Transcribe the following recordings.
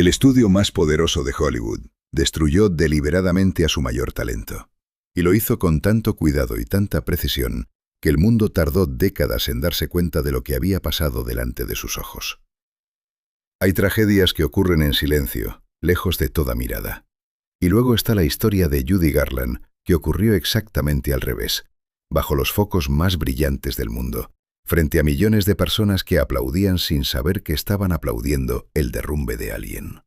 El estudio más poderoso de Hollywood destruyó deliberadamente a su mayor talento. Y lo hizo con tanto cuidado y tanta precisión que el mundo tardó décadas en darse cuenta de lo que había pasado delante de sus ojos. Hay tragedias que ocurren en silencio, lejos de toda mirada. Y luego está la historia de Judy Garland, que ocurrió exactamente al revés, bajo los focos más brillantes del mundo, frente a millones de personas que aplaudían sin saber que estaban aplaudiendo el derrumbe de alguien.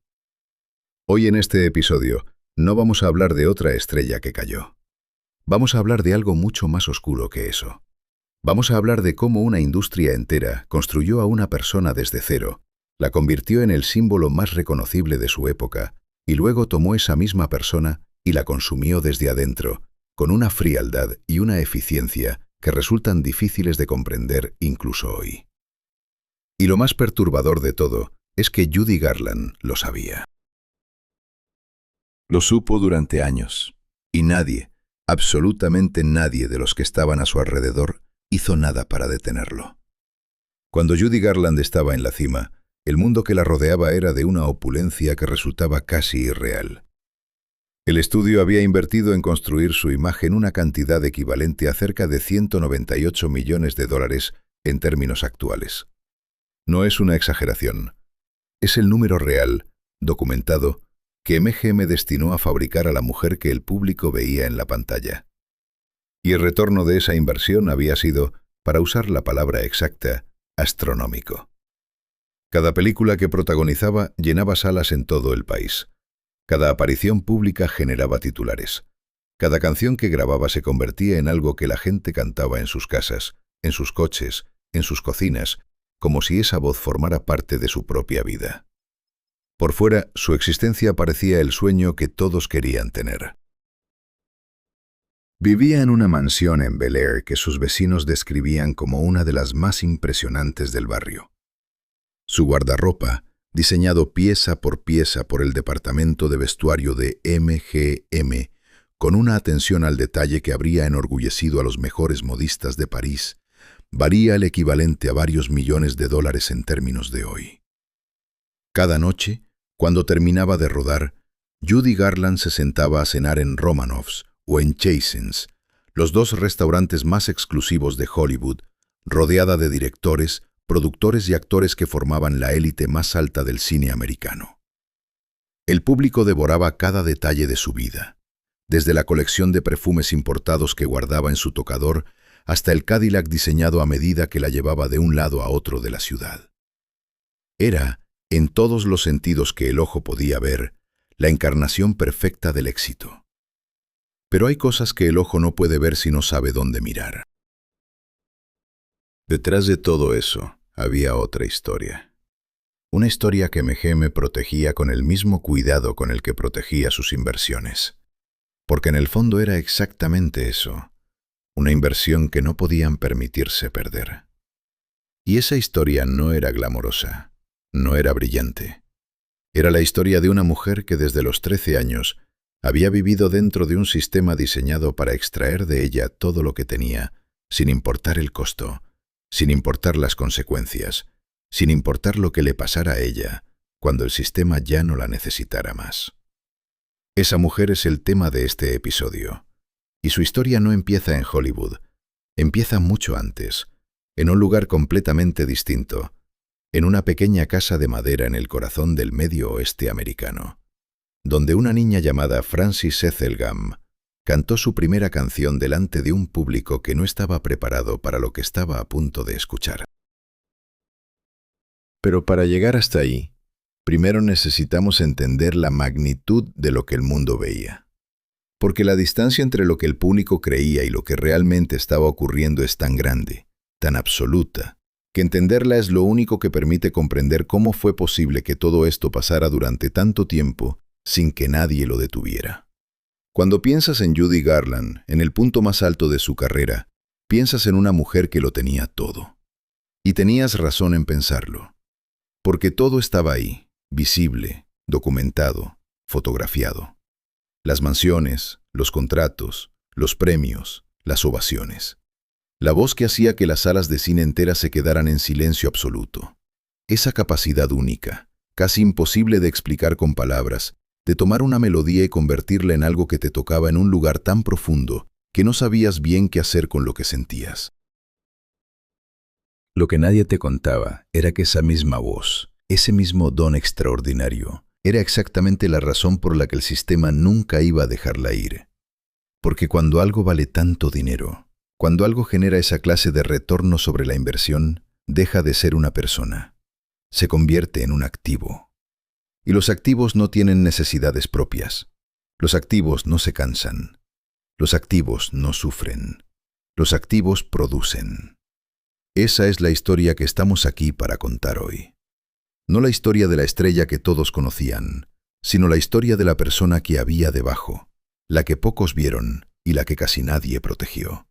Hoy en este episodio no vamos a hablar de otra estrella que cayó. Vamos a hablar de algo mucho más oscuro que eso. Vamos a hablar de cómo una industria entera construyó a una persona desde cero, la convirtió en el símbolo más reconocible de su época, y luego tomó esa misma persona y la consumió desde adentro, con una frialdad y una eficiencia que resultan difíciles de comprender incluso hoy. Y lo más perturbador de todo es que Judy Garland lo sabía. Lo supo durante años, y nadie, absolutamente nadie de los que estaban a su alrededor, hizo nada para detenerlo. Cuando Judy Garland estaba en la cima, el mundo que la rodeaba era de una opulencia que resultaba casi irreal. El estudio había invertido en construir su imagen una cantidad equivalente a cerca de 198 millones de dólares en términos actuales. No es una exageración. Es el número real, documentado, que MGM destinó a fabricar a la mujer que el público veía en la pantalla. Y el retorno de esa inversión había sido, para usar la palabra exacta, astronómico. Cada película que protagonizaba llenaba salas en todo el país. Cada aparición pública generaba titulares. Cada canción que grababa se convertía en algo que la gente cantaba en sus casas, en sus coches, en sus cocinas, como si esa voz formara parte de su propia vida. Por fuera, su existencia parecía el sueño que todos querían tener. Vivía en una mansión en Bel Air que sus vecinos describían como una de las más impresionantes del barrio. Su guardarropa, diseñado pieza por el departamento de vestuario de MGM, con una atención al detalle que habría enorgullecido a los mejores modistas de París, valía el equivalente a varios millones de dólares en términos de hoy. Cada noche, cuando terminaba de rodar, Judy Garland se sentaba a cenar en Romanoff's o en Chasen's, los dos restaurantes más exclusivos de Hollywood, rodeada de directores, productores y actores que formaban la élite más alta del cine americano. El público devoraba cada detalle de su vida, desde la colección de perfumes importados que guardaba en su tocador hasta el Cadillac diseñado a medida que la llevaba de un lado a otro de la ciudad. Era, en todos los sentidos que el ojo podía ver, la encarnación perfecta del éxito. Pero hay cosas que el ojo no puede ver si no sabe dónde mirar. Detrás de todo eso había otra historia. Una historia que MGM protegía con el mismo cuidado con el que protegía sus inversiones. Porque en el fondo era exactamente eso, una inversión que no podían permitirse perder. Y esa historia no era glamorosa, no era brillante. Era la historia de una mujer que desde los 13 años había vivido dentro de un sistema diseñado para extraer de ella todo lo que tenía, sin importar el costo, sin importar las consecuencias, sin importar lo que le pasara a ella, cuando el sistema ya no la necesitara más. Esa mujer es el tema de este episodio, y su historia no empieza en Hollywood, empieza mucho antes, en un lugar completamente distinto, en una pequeña casa de madera en el corazón del medio oeste americano, donde una niña llamada Frances Ethelgam cantó su primera canción delante de un público que no estaba preparado para lo que estaba a punto de escuchar. Pero para llegar hasta ahí, primero necesitamos entender la magnitud de lo que el mundo veía. Porque la distancia entre lo que el público creía y lo que realmente estaba ocurriendo es tan grande, tan absoluta, que entenderla es lo único que permite comprender cómo fue posible que todo esto pasara durante tanto tiempo sin que nadie lo detuviera. Cuando piensas en Judy Garland, en el punto más alto de su carrera, piensas en una mujer que lo tenía todo. Y tenías razón en pensarlo. Porque todo estaba ahí, visible, documentado, fotografiado. Las mansiones, los contratos, los premios, las ovaciones. La voz que hacía que las salas de cine enteras se quedaran en silencio absoluto. Esa capacidad única, casi imposible de explicar con palabras, de tomar una melodía y convertirla en algo que te tocaba en un lugar tan profundo que no sabías bien qué hacer con lo que sentías. Lo que nadie te contaba era que esa misma voz, ese mismo don extraordinario, era exactamente la razón por la que el sistema nunca iba a dejarla ir. Porque cuando algo vale tanto dinero, cuando algo genera esa clase de retorno sobre la inversión, deja de ser una persona. Se convierte en un activo. Y los activos no tienen necesidades propias. Los activos no se cansan. Los activos no sufren. Los activos producen. Esa es la historia que estamos aquí para contar hoy. No la historia de la estrella que todos conocían, sino la historia de la persona que había debajo, la que pocos vieron y la que casi nadie protegió.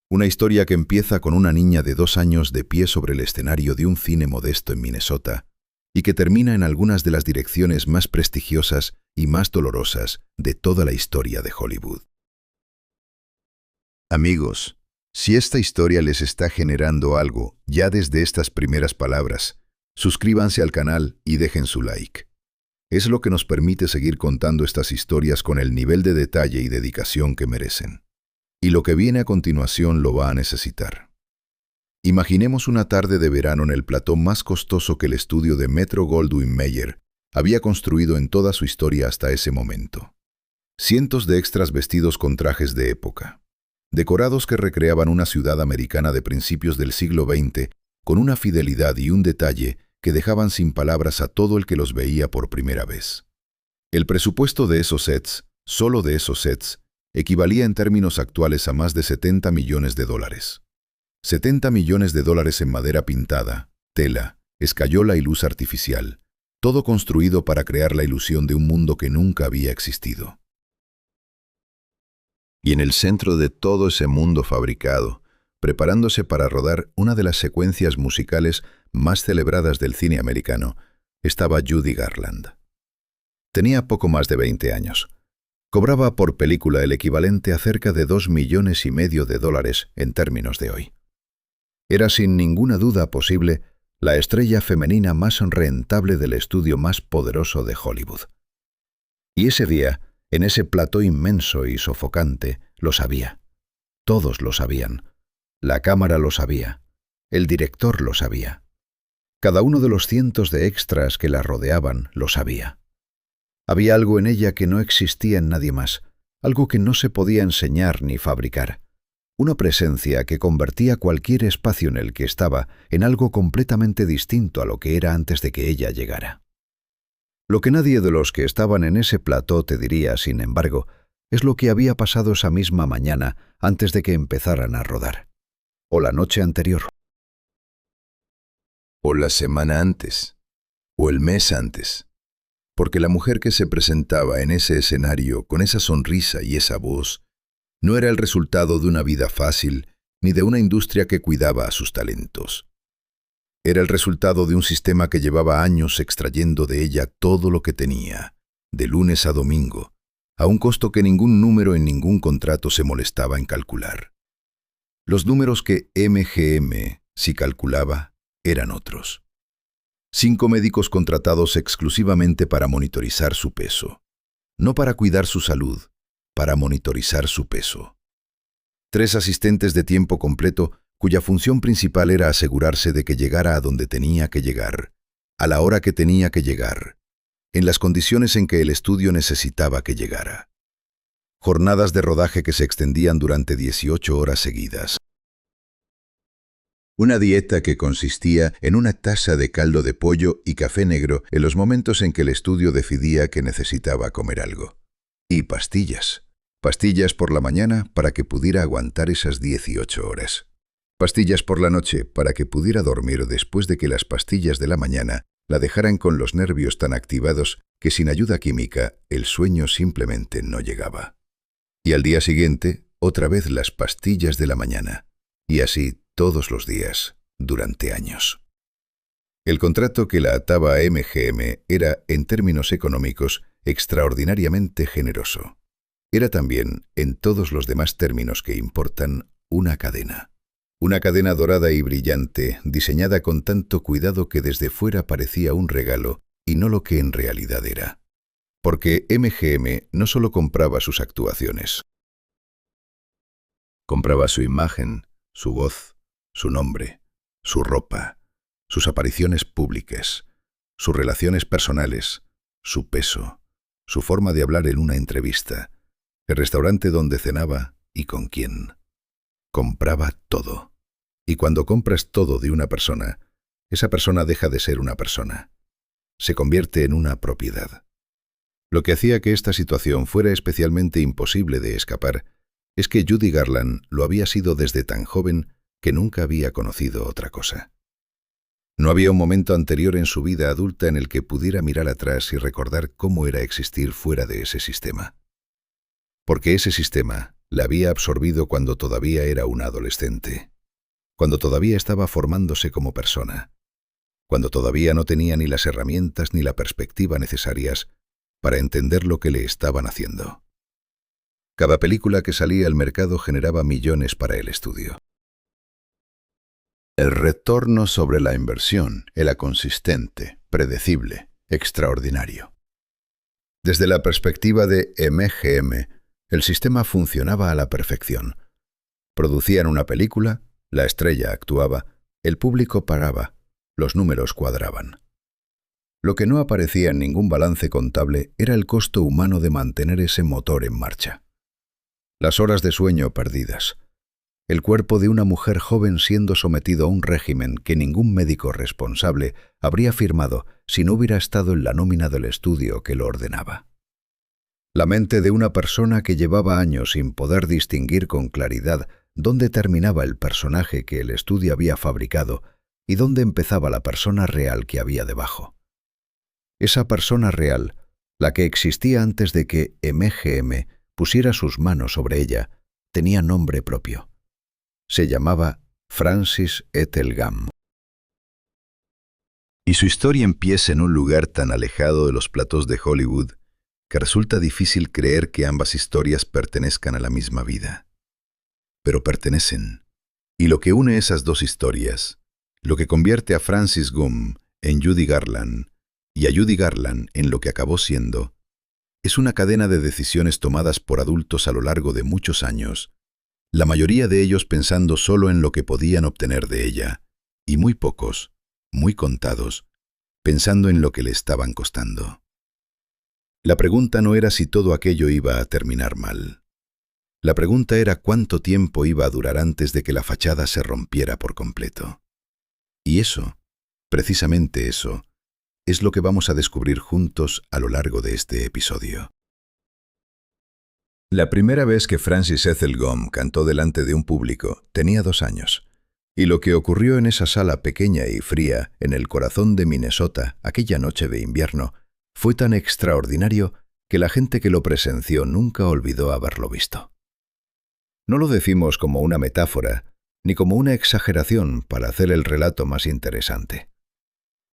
Una historia que empieza con una niña de 2 años de pie sobre el escenario de un cine modesto en Minnesota y que termina en algunas de las direcciones más prestigiosas y más dolorosas de toda la historia de Hollywood. Amigos, si esta historia les está generando algo ya desde estas primeras palabras, suscríbanse al canal y dejen su like. Es lo que nos permite seguir contando estas historias con el nivel de detalle y dedicación que merecen. Y lo que viene a continuación lo va a necesitar. Imaginemos una tarde de verano en el plató más costoso que el estudio de Metro-Goldwyn-Mayer había construido en toda su historia hasta ese momento. Cientos de extras vestidos con trajes de época. Decorados que recreaban una ciudad americana de principios del siglo XX con una fidelidad y un detalle que dejaban sin palabras a todo el que los veía por primera vez. El presupuesto de esos sets, solo de esos sets, equivalía en términos actuales a más de $70 millones. $70 millones en madera pintada, tela, escayola y luz artificial, todo construido para crear la ilusión de un mundo que nunca había existido. Y en el centro de todo ese mundo fabricado, preparándose para rodar una de las secuencias musicales más celebradas del cine americano, estaba Judy Garland. Tenía poco más de 20 años. Cobraba por película el equivalente a cerca de $2,5 millones en términos de hoy. Era sin ninguna duda posible la estrella femenina más rentable del estudio más poderoso de Hollywood. Y ese día, en ese plató inmenso y sofocante, lo sabía. Todos lo sabían. La cámara lo sabía. El director lo sabía. Cada uno de los cientos de extras que la rodeaban lo sabía. Había algo en ella que no existía en nadie más, algo que no se podía enseñar ni fabricar. Una presencia que convertía cualquier espacio en el que estaba en algo completamente distinto a lo que era antes de que ella llegara. Lo que nadie de los que estaban en ese plató te diría, sin embargo, es lo que había pasado esa misma mañana antes de que empezaran a rodar. O la noche anterior. O la semana antes. O el mes antes. Porque la mujer que se presentaba en ese escenario con esa sonrisa y esa voz no era el resultado de una vida fácil ni de una industria que cuidaba a sus talentos. Era el resultado de un sistema que llevaba años extrayendo de ella todo lo que tenía, de lunes a domingo, a un costo que ningún número en ningún contrato se molestaba en calcular. Los números que MGM sí calculaba eran otros. 5 médicos contratados exclusivamente para monitorizar su peso. No para cuidar su salud, para monitorizar su peso. 3 asistentes de tiempo completo cuya función principal era asegurarse de que llegara a donde tenía que llegar, a la hora que tenía que llegar, en las condiciones en que el estudio necesitaba que llegara. Jornadas de rodaje que se extendían durante 18 horas seguidas. Una dieta que consistía en una taza de caldo de pollo y café negro en los momentos en que el estudio decidía que necesitaba comer algo. Y pastillas. Pastillas por la mañana para que pudiera aguantar esas 18 horas. Pastillas por la noche para que pudiera dormir después de que las pastillas de la mañana la dejaran con los nervios tan activados que sin ayuda química el sueño simplemente no llegaba. Y al día siguiente, otra vez las pastillas de la mañana. Y así todos los días, durante años. El contrato que la ataba a MGM era, en términos económicos, extraordinariamente generoso. Era también, en todos los demás términos que importan, una cadena. Una cadena dorada y brillante, diseñada con tanto cuidado que desde fuera parecía un regalo, y no lo que en realidad era. Porque MGM no solo compraba sus actuaciones. Compraba su imagen, su voz, su nombre, su ropa, sus apariciones públicas, sus relaciones personales, su peso, su forma de hablar en una entrevista, el restaurante donde cenaba y con quién. Compraba todo. Y cuando compras todo de una persona, esa persona deja de ser una persona. Se convierte en una propiedad. Lo que hacía que esta situación fuera especialmente imposible de escapar es que Judy Garland lo había sido desde tan joven que nunca había conocido otra cosa. No había un momento anterior en su vida adulta en el que pudiera mirar atrás y recordar cómo era existir fuera de ese sistema. Porque ese sistema la había absorbido cuando todavía era una adolescente, cuando todavía estaba formándose como persona, cuando todavía no tenía ni las herramientas ni la perspectiva necesarias para entender lo que le estaban haciendo. Cada película que salía al mercado generaba millones para el estudio. El retorno sobre la inversión era consistente, predecible, extraordinario. Desde la perspectiva de MGM, el sistema funcionaba a la perfección. Producían una película, la estrella actuaba, el público pagaba, los números cuadraban. Lo que no aparecía en ningún balance contable era el costo humano de mantener ese motor en marcha. Las horas de sueño perdidas. El cuerpo de una mujer joven siendo sometido a un régimen que ningún médico responsable habría firmado si no hubiera estado en la nómina del estudio que lo ordenaba. La mente de una persona que llevaba años sin poder distinguir con claridad dónde terminaba el personaje que el estudio había fabricado y dónde empezaba la persona real que había debajo. Esa persona real, la que existía antes de que MGM pusiera sus manos sobre ella, tenía nombre propio. Se llamaba Francis Ethel Gum. Y su historia empieza en un lugar tan alejado de los platos de Hollywood que resulta difícil creer que ambas historias pertenezcan a la misma vida. Pero pertenecen. Y lo que une esas dos historias, lo que convierte a Francis Gum en Judy Garland y a Judy Garland en lo que acabó siendo, es una cadena de decisiones tomadas por adultos a lo largo de muchos años, la mayoría de ellos pensando solo en lo que podían obtener de ella, y muy pocos, muy contados, pensando en lo que le estaban costando. La pregunta no era si todo aquello iba a terminar mal. La pregunta era cuánto tiempo iba a durar antes de que la fachada se rompiera por completo. Y eso, precisamente eso, es lo que vamos a descubrir juntos a lo largo de este episodio. La primera vez que Francis Ethel Gum cantó delante de un público tenía 2 años, y lo que ocurrió en esa sala pequeña y fría en el corazón de Minnesota aquella noche de invierno fue tan extraordinario que la gente que lo presenció nunca olvidó haberlo visto. No lo decimos como una metáfora, ni como una exageración para hacer el relato más interesante.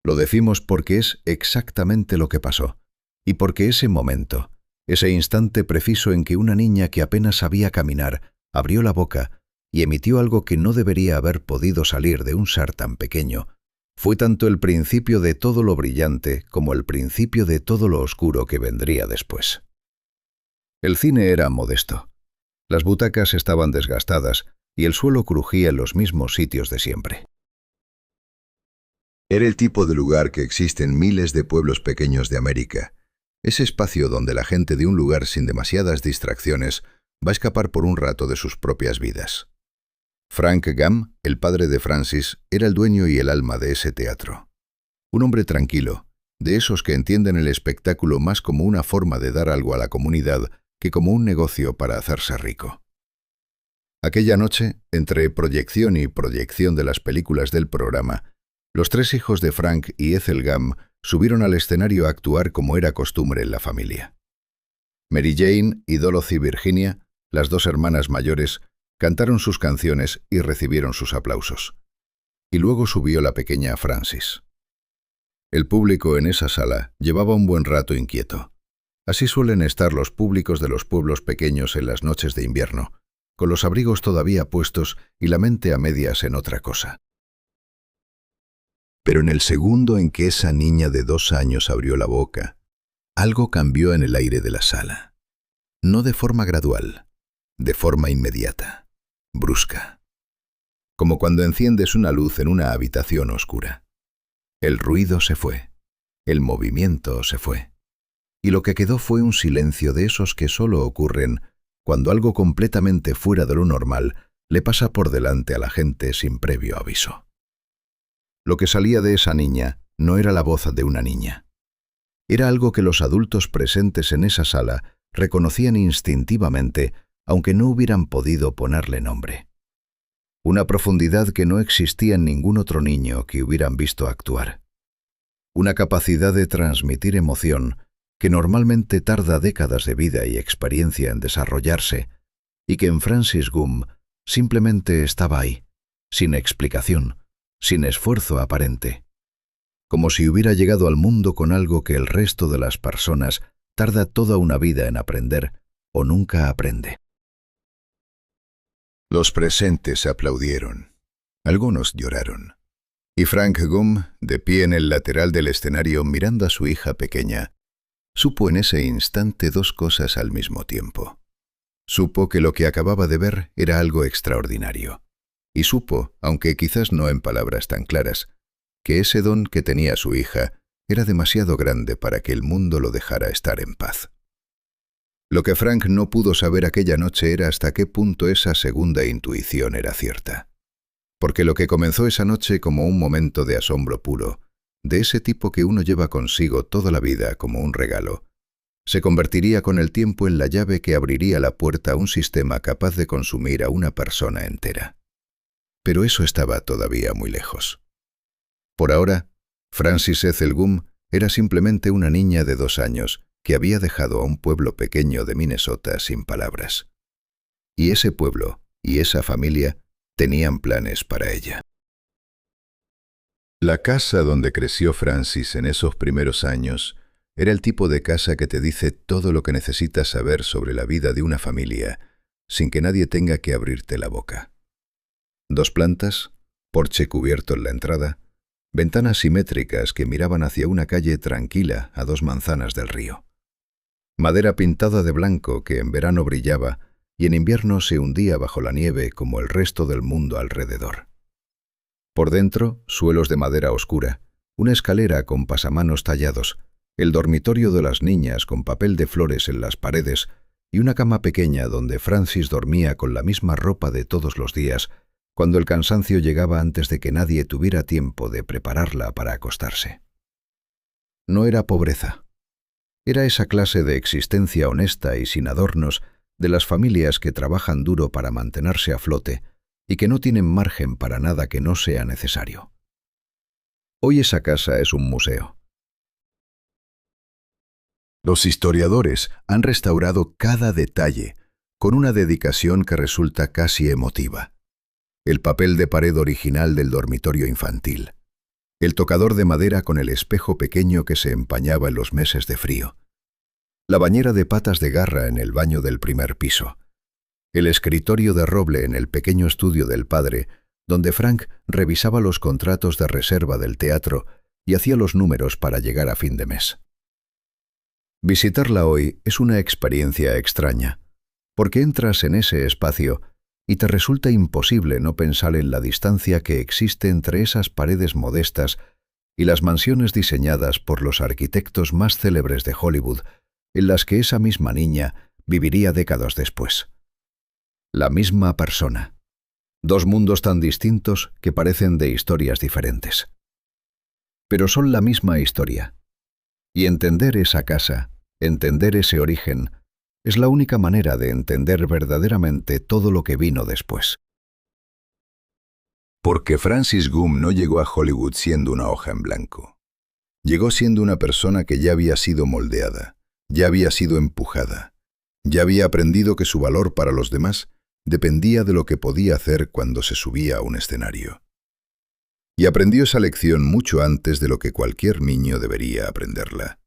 Lo decimos porque es exactamente lo que pasó, y porque ese momento, ese instante preciso en que una niña que apenas sabía caminar abrió la boca y emitió algo que no debería haber podido salir de un ser tan pequeño, fue tanto el principio de todo lo brillante como el principio de todo lo oscuro que vendría después. El cine era modesto. Las butacas estaban desgastadas y el suelo crujía en los mismos sitios de siempre. Era el tipo de lugar que existe en miles de pueblos pequeños de América, ese espacio donde la gente de un lugar sin demasiadas distracciones va a escapar por un rato de sus propias vidas. Frank Gum, el padre de Francis, era el dueño y el alma de ese teatro. Un hombre tranquilo, de esos que entienden el espectáculo más como una forma de dar algo a la comunidad que como un negocio para hacerse rico. Aquella noche, entre proyección y proyección de las películas del programa, los 3 hijos de Frank y Ethel Gum subieron al escenario a actuar como era costumbre en la familia. Mary Jane y Dorothy Virginia, las 2 hermanas mayores, cantaron sus canciones y recibieron sus aplausos. Y luego subió la pequeña Francis. El público en esa sala llevaba un buen rato inquieto. Así suelen estar los públicos de los pueblos pequeños en las noches de invierno, con los abrigos todavía puestos y la mente a medias en otra cosa. Pero en el segundo en que esa niña de 2 años abrió la boca, algo cambió en el aire de la sala. No de forma gradual, de forma inmediata, brusca. Como cuando enciendes una luz en una habitación oscura. El ruido se fue, el movimiento se fue, y lo que quedó fue un silencio de esos que solo ocurren cuando algo completamente fuera de lo normal le pasa por delante a la gente sin previo aviso. Lo que salía de esa niña no era la voz de una niña. Era algo que los adultos presentes en esa sala reconocían instintivamente, aunque no hubieran podido ponerle nombre. Una profundidad que no existía en ningún otro niño que hubieran visto actuar. Una capacidad de transmitir emoción que normalmente tarda décadas de vida y experiencia en desarrollarse, y que en Francis Gumm simplemente estaba ahí, sin explicación, sin esfuerzo aparente, como si hubiera llegado al mundo con algo que el resto de las personas tarda toda una vida en aprender o nunca aprende. Los presentes aplaudieron. Algunos lloraron. Y Frank Gumm, de pie en el lateral del escenario mirando a su hija pequeña, supo en ese instante 2 cosas al mismo tiempo. Supo que lo que acababa de ver era algo extraordinario. Y supo, aunque quizás no en palabras tan claras, que ese don que tenía su hija era demasiado grande para que el mundo lo dejara estar en paz. Lo que Frank no pudo saber aquella noche era hasta qué punto esa segunda intuición era cierta. Porque lo que comenzó esa noche como un momento de asombro puro, de ese tipo que uno lleva consigo toda la vida como un regalo, se convertiría con el tiempo en la llave que abriría la puerta a un sistema capaz de consumir a una persona entera. Pero eso estaba todavía muy lejos. Por ahora, Francis Ethel Gumm era simplemente una niña de 2 años que había dejado a un pueblo pequeño de Minnesota sin palabras. Y ese pueblo y esa familia tenían planes para ella. La casa donde creció Francis en esos primeros años era el tipo de casa que te dice todo lo que necesitas saber sobre la vida de una familia, sin que nadie tenga que abrirte la boca. 2 plantas, porche cubierto en la entrada, ventanas simétricas que miraban hacia una calle tranquila a 2 manzanas del río. Madera pintada de blanco que en verano brillaba y en invierno se hundía bajo la nieve como el resto del mundo alrededor. Por dentro, suelos de madera oscura, una escalera con pasamanos tallados, el dormitorio de las niñas con papel de flores en las paredes y una cama pequeña donde Francis dormía con la misma ropa de todos los días, cuando el cansancio llegaba antes de que nadie tuviera tiempo de prepararla para acostarse. No era pobreza. Era esa clase de existencia honesta y sin adornos de las familias que trabajan duro para mantenerse a flote y que no tienen margen para nada que no sea necesario. Hoy esa casa es un museo. Los historiadores han restaurado cada detalle con una dedicación que resulta casi emotiva. El papel de pared original del dormitorio infantil, el tocador de madera con el espejo pequeño que se empañaba en los meses de frío, la bañera de patas de garra en el baño del primer piso, el escritorio de roble en el pequeño estudio del padre, donde Frank revisaba los contratos de reserva del teatro y hacía los números para llegar a fin de mes. Visitarla hoy es una experiencia extraña, porque entras en ese espacio y te resulta imposible no pensar en la distancia que existe entre esas paredes modestas y las mansiones diseñadas por los arquitectos más célebres de Hollywood, en las que esa misma niña viviría décadas después. La misma persona. 2 mundos tan distintos que parecen de historias diferentes. Pero son la misma historia. Y entender esa casa, entender ese origen, es la única manera de entender verdaderamente todo lo que vino después. Porque Francis Gumm no llegó a Hollywood siendo una hoja en blanco. Llegó siendo una persona que ya había sido moldeada, ya había sido empujada, ya había aprendido que su valor para los demás dependía de lo que podía hacer cuando se subía a un escenario. Y aprendió esa lección mucho antes de lo que cualquier niño debería aprenderla.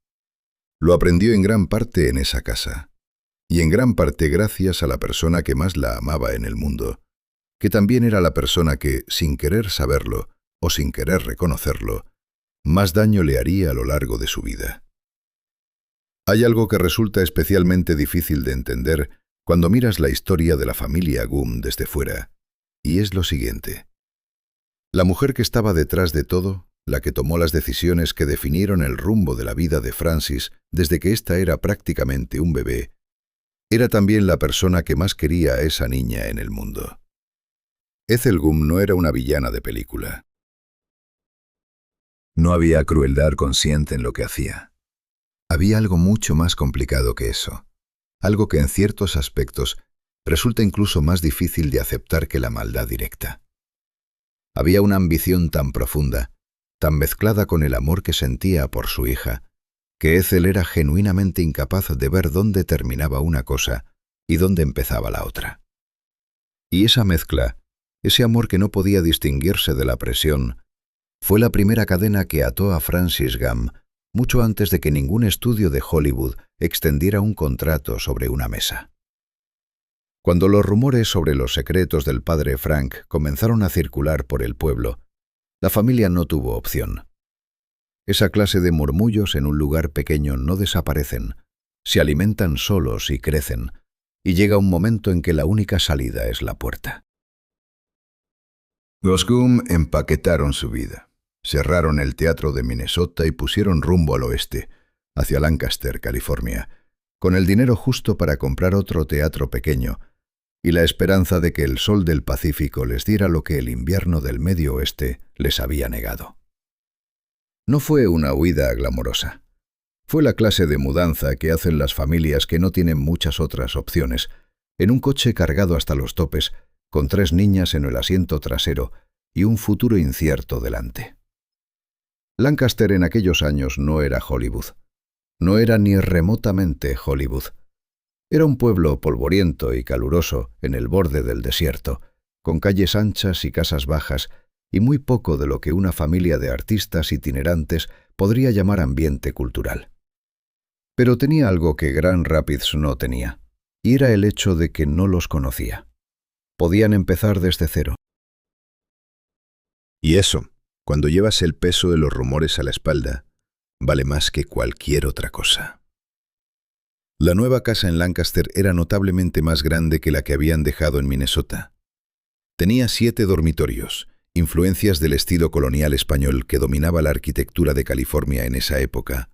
Lo aprendió en gran parte en esa casa. Y en gran parte gracias a la persona que más la amaba en el mundo, que también era la persona que, sin querer saberlo, o sin querer reconocerlo, más daño le haría a lo largo de su vida. Hay algo que resulta especialmente difícil de entender cuando miras la historia de la familia Gumm desde fuera, y es lo siguiente. La mujer que estaba detrás de todo, la que tomó las decisiones que definieron el rumbo de la vida de Francis desde que ésta era prácticamente un bebé, era también la persona que más quería a esa niña en el mundo. Ethel Gumm no era una villana de película. No había crueldad consciente en lo que hacía. Había algo mucho más complicado que eso, algo que en ciertos aspectos resulta incluso más difícil de aceptar que la maldad directa. Había una ambición tan profunda, tan mezclada con el amor que sentía por su hija, que Ethel era genuinamente incapaz de ver dónde terminaba una cosa y dónde empezaba la otra. Y esa mezcla, ese amor que no podía distinguirse de la presión, fue la primera cadena que ató a Francis Gumm mucho antes de que ningún estudio de Hollywood extendiera un contrato sobre una mesa. Cuando los rumores sobre los secretos del padre Frank comenzaron a circular por el pueblo, la familia no tuvo opción. Esa clase de murmullos en un lugar pequeño no desaparecen, se alimentan solos y crecen, y llega un momento en que la única salida es la puerta. Los Gumm empaquetaron su vida, cerraron el teatro de Minnesota y pusieron rumbo al oeste, hacia Lancaster, California, con el dinero justo para comprar otro teatro pequeño y la esperanza de que el sol del Pacífico les diera lo que el invierno del Medio Oeste les había negado. No fue una huida glamorosa. Fue la clase de mudanza que hacen las familias que no tienen muchas otras opciones, en un coche cargado hasta los topes, con 3 niñas en el asiento trasero y un futuro incierto delante. Lancaster en aquellos años no era Hollywood. No era ni remotamente Hollywood. Era un pueblo polvoriento y caluroso en el borde del desierto, con calles anchas y casas bajas, y muy poco de lo que una familia de artistas itinerantes podría llamar ambiente cultural. Pero tenía algo que Grand Rapids no tenía, y era el hecho de que no los conocía. Podían empezar desde cero. Y eso, cuando llevas el peso de los rumores a la espalda, vale más que cualquier otra cosa. La nueva casa en Lancaster era notablemente más grande que la que habían dejado en Minnesota. Tenía 7 dormitorios, influencias del estilo colonial español que dominaba la arquitectura de California en esa época,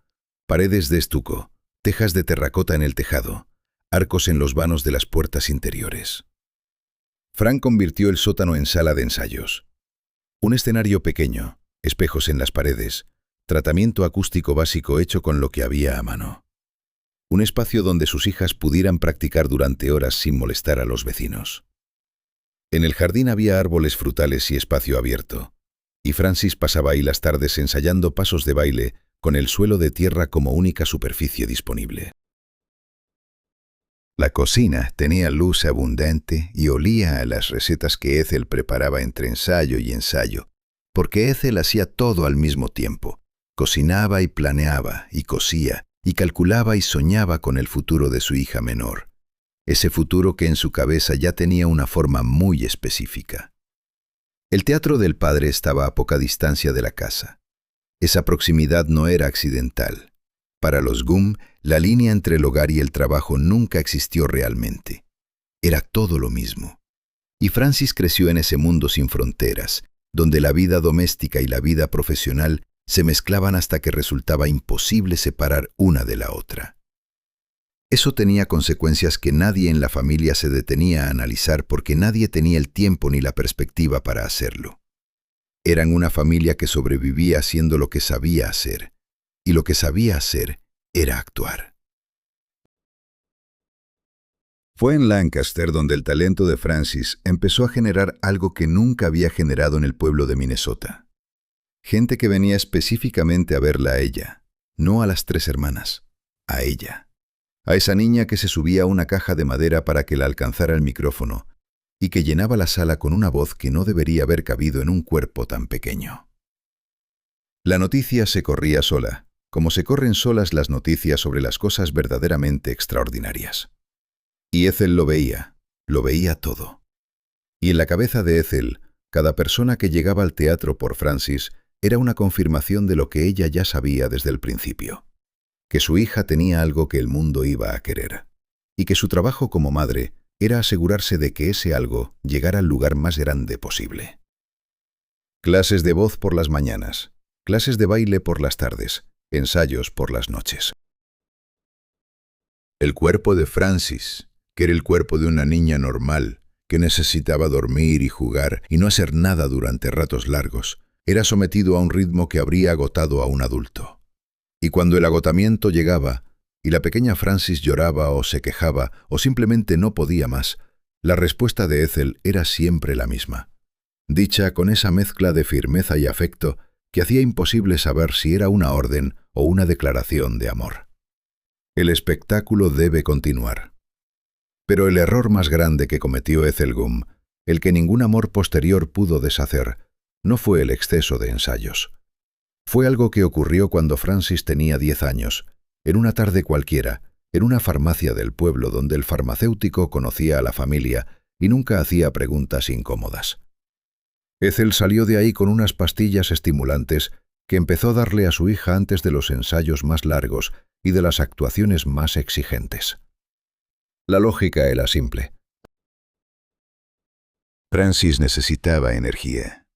paredes de estuco, tejas de terracota en el tejado, arcos en los vanos de las puertas interiores. Frank convirtió el sótano en sala de ensayos. Un escenario pequeño, espejos en las paredes, tratamiento acústico básico hecho con lo que había a mano. Un espacio donde sus hijas pudieran practicar durante horas sin molestar a los vecinos. En el jardín había árboles frutales y espacio abierto, y Francis pasaba ahí las tardes ensayando pasos de baile con el suelo de tierra como única superficie disponible. La cocina tenía luz abundante y olía a las recetas que Ethel preparaba entre ensayo y ensayo, porque Ethel hacía todo al mismo tiempo. Cocinaba y planeaba y cosía y calculaba y soñaba con el futuro de su hija menor. Ese futuro que en su cabeza ya tenía una forma muy específica. El teatro del padre estaba a poca distancia de la casa. Esa proximidad no era accidental. Para los Gumm, la línea entre el hogar y el trabajo nunca existió realmente. Era todo lo mismo. Y Francis creció en ese mundo sin fronteras, donde la vida doméstica y la vida profesional se mezclaban hasta que resultaba imposible separar una de la otra. Eso tenía consecuencias que nadie en la familia se detenía a analizar porque nadie tenía el tiempo ni la perspectiva para hacerlo. Eran una familia que sobrevivía haciendo lo que sabía hacer, y lo que sabía hacer era actuar. Fue en Lancaster donde el talento de Francis empezó a generar algo que nunca había generado en el pueblo de Minnesota. Gente que venía específicamente a verla a ella, no a las 3 hermanas, a ella. A esa niña que se subía a una caja de madera para que la alcanzara el micrófono y que llenaba la sala con una voz que no debería haber cabido en un cuerpo tan pequeño. La noticia se corría sola, como se corren solas las noticias sobre las cosas verdaderamente extraordinarias. Y Ethel lo veía todo. Y en la cabeza de Ethel, Cada persona que llegaba al teatro por Francis era una confirmación de lo que ella ya sabía desde el principio, que su hija tenía algo que el mundo iba a querer, y que su trabajo como madre era asegurarse de que ese algo llegara al lugar más grande posible. Clases de voz por las mañanas, clases de baile por las tardes, ensayos por las noches. El cuerpo de Francis, que era el cuerpo de una niña normal, que necesitaba dormir y jugar y no hacer nada durante ratos largos, era sometido a un ritmo que habría agotado a un adulto. Y cuando el agotamiento llegaba, y la pequeña Francis lloraba o se quejaba o simplemente no podía más, la respuesta de Ethel era siempre la misma, dicha con esa mezcla de firmeza y afecto que hacía imposible saber si era una orden o una declaración de amor. El espectáculo debe continuar. Pero el error más grande que cometió Ethel Gum, el que ningún amor posterior pudo deshacer, no fue el exceso de ensayos. Fue algo que ocurrió cuando Francis tenía 10 años, en una tarde cualquiera, en una farmacia del pueblo donde el farmacéutico conocía a la familia y nunca hacía preguntas incómodas. Ethel salió de ahí con unas pastillas estimulantes que empezó a darle a su hija antes de los ensayos más largos y de las actuaciones más exigentes. La lógica era simple. Francis necesitaba energía.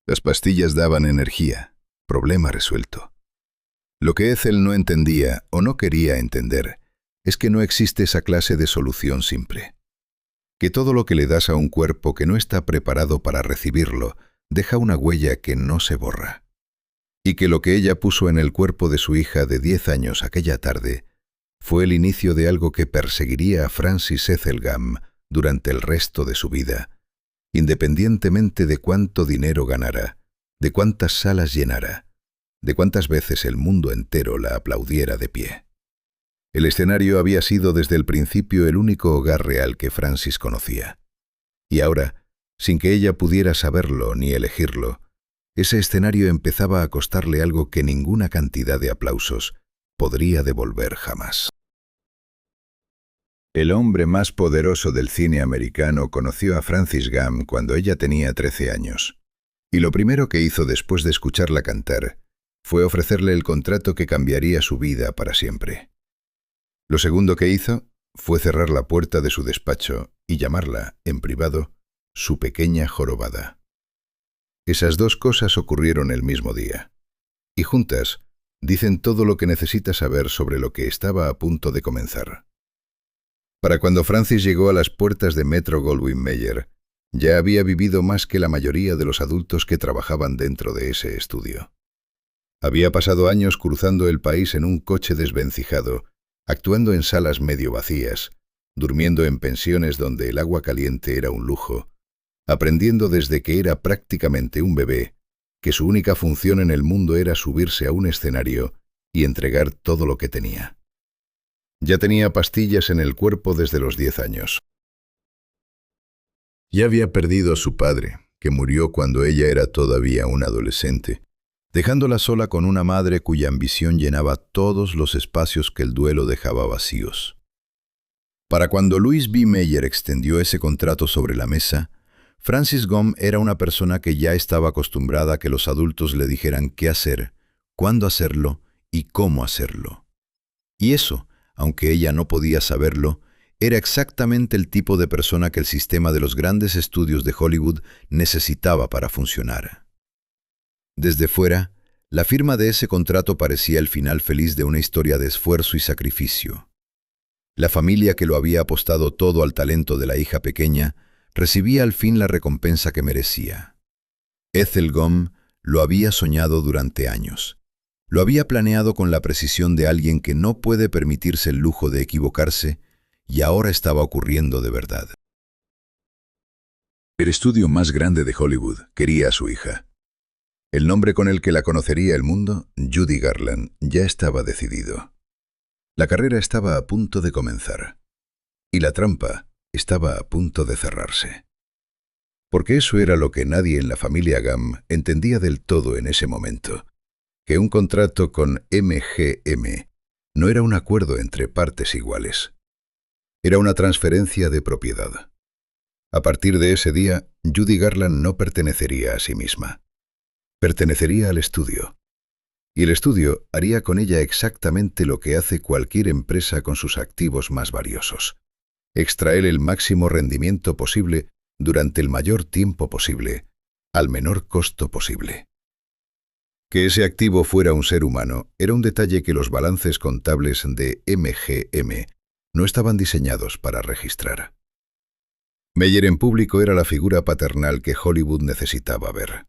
Las pastillas daban energía. Problema resuelto. Lo que Ethel no entendía o no quería entender es que no existe esa clase de solución simple. Que todo lo que le das a un cuerpo que no está preparado para recibirlo deja una huella que no se borra. Y que lo que ella puso en el cuerpo de su hija de 10 años aquella tarde fue el inicio de algo que perseguiría a Francis Ethel Gum durante el resto de su vida, independientemente de cuánto dinero ganara, de cuántas salas llenara, de cuántas veces el mundo entero la aplaudiera de pie. El escenario había sido desde el principio el único hogar real que Francis conocía. Y ahora, sin que ella pudiera saberlo ni elegirlo, ese escenario empezaba a costarle algo que ninguna cantidad de aplausos podría devolver jamás. El hombre más poderoso del cine americano conoció a Francis Gum cuando ella tenía 13 años, y lo primero que hizo después de escucharla cantar fue ofrecerle el contrato que cambiaría su vida para siempre. Lo segundo que hizo fue cerrar la puerta de su despacho y llamarla, en privado, su pequeña jorobada. Esas dos cosas ocurrieron el mismo día, y juntas dicen todo lo que necesitas saber sobre lo que estaba a punto de comenzar. Para cuando Francis llegó a las puertas de Metro-Goldwyn-Mayer, ya había vivido más que la mayoría de los adultos que trabajaban dentro de ese estudio. Había pasado años cruzando el país en un coche desvencijado, actuando en salas medio vacías, durmiendo en pensiones donde el agua caliente era un lujo, aprendiendo desde que era prácticamente un bebé que su única función en el mundo era subirse a un escenario y entregar todo lo que tenía. Ya tenía pastillas en el cuerpo desde los 10 años. Ya había perdido a su padre, que murió cuando ella era todavía una adolescente, dejándola sola con una madre cuya ambición llenaba todos los espacios que el duelo dejaba vacíos. Para cuando Louis B. Mayer extendió ese contrato sobre la mesa, Francis Gum era una persona que ya estaba acostumbrada a que los adultos le dijeran qué hacer, cuándo hacerlo y cómo hacerlo. Y eso, aunque ella no podía saberlo, era exactamente el tipo de persona que el sistema de los grandes estudios de Hollywood necesitaba para funcionar. Desde fuera, la firma de ese contrato parecía el final feliz de una historia de esfuerzo y sacrificio. La familia que lo había apostado todo al talento de la hija pequeña recibía al fin la recompensa que merecía. Ethel Gum lo había soñado durante años. Lo había planeado con la precisión de alguien que no puede permitirse el lujo de equivocarse, y ahora estaba ocurriendo de verdad. El estudio más grande de Hollywood quería a su hija. El nombre con el que la conocería el mundo, Judy Garland, ya estaba decidido. La carrera estaba a punto de comenzar, y la trampa estaba a punto de cerrarse. Porque eso era lo que nadie en la familia Gum entendía del todo en ese momento, que un contrato con MGM no era un acuerdo entre partes iguales. Era una transferencia de propiedad. A partir de ese día, Judy Garland no pertenecería a sí misma. Pertenecería al estudio. Y el estudio haría con ella exactamente lo que hace cualquier empresa con sus activos más valiosos: extraer el máximo rendimiento posible durante el mayor tiempo posible, al menor costo posible. Que ese activo fuera un ser humano era un detalle que los balances contables de MGM no estaban diseñados para registrar. Meyer en público era la figura paternal que Hollywood necesitaba ver.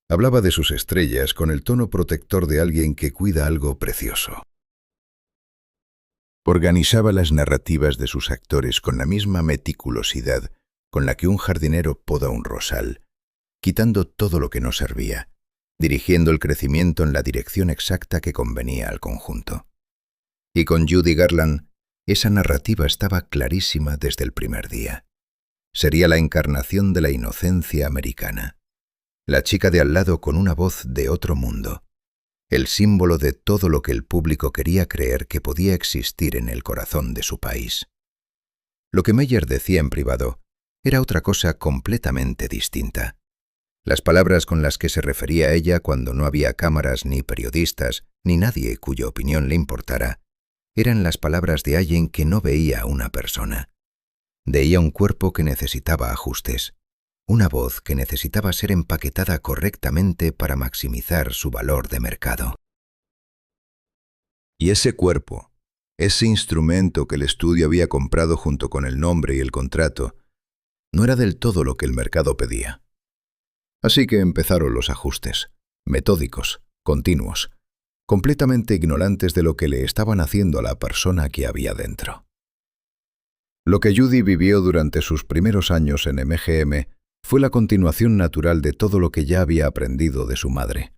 Hablaba de sus estrellas con el tono protector de alguien que cuida algo precioso. Organizaba las narrativas de sus actores con la misma meticulosidad con la que un jardinero poda un rosal, quitando todo lo que no servía, dirigiendo el crecimiento en la dirección exacta que convenía al conjunto. Y con Judy Garland, esa narrativa estaba clarísima desde el primer día. Sería la encarnación de la inocencia americana, la chica de al lado con una voz de otro mundo, el símbolo de todo lo que el público quería creer que podía existir en el corazón de su país. Lo que Meyer decía en privado era otra cosa completamente distinta. Las palabras con las que se refería a ella cuando no había cámaras ni periodistas, ni nadie cuya opinión le importara, eran las palabras de alguien que no veía a una persona. Veía un cuerpo que necesitaba ajustes, una voz que necesitaba ser empaquetada correctamente para maximizar su valor de mercado. Y ese cuerpo, ese instrumento que el estudio había comprado junto con el nombre y el contrato, no era del todo lo que el mercado pedía. Así que empezaron los ajustes, metódicos, continuos, completamente ignorantes de lo que le estaban haciendo a la persona que había dentro. Lo que Judy vivió durante sus primeros años en MGM fue la continuación natural de todo lo que ya había aprendido de su madre,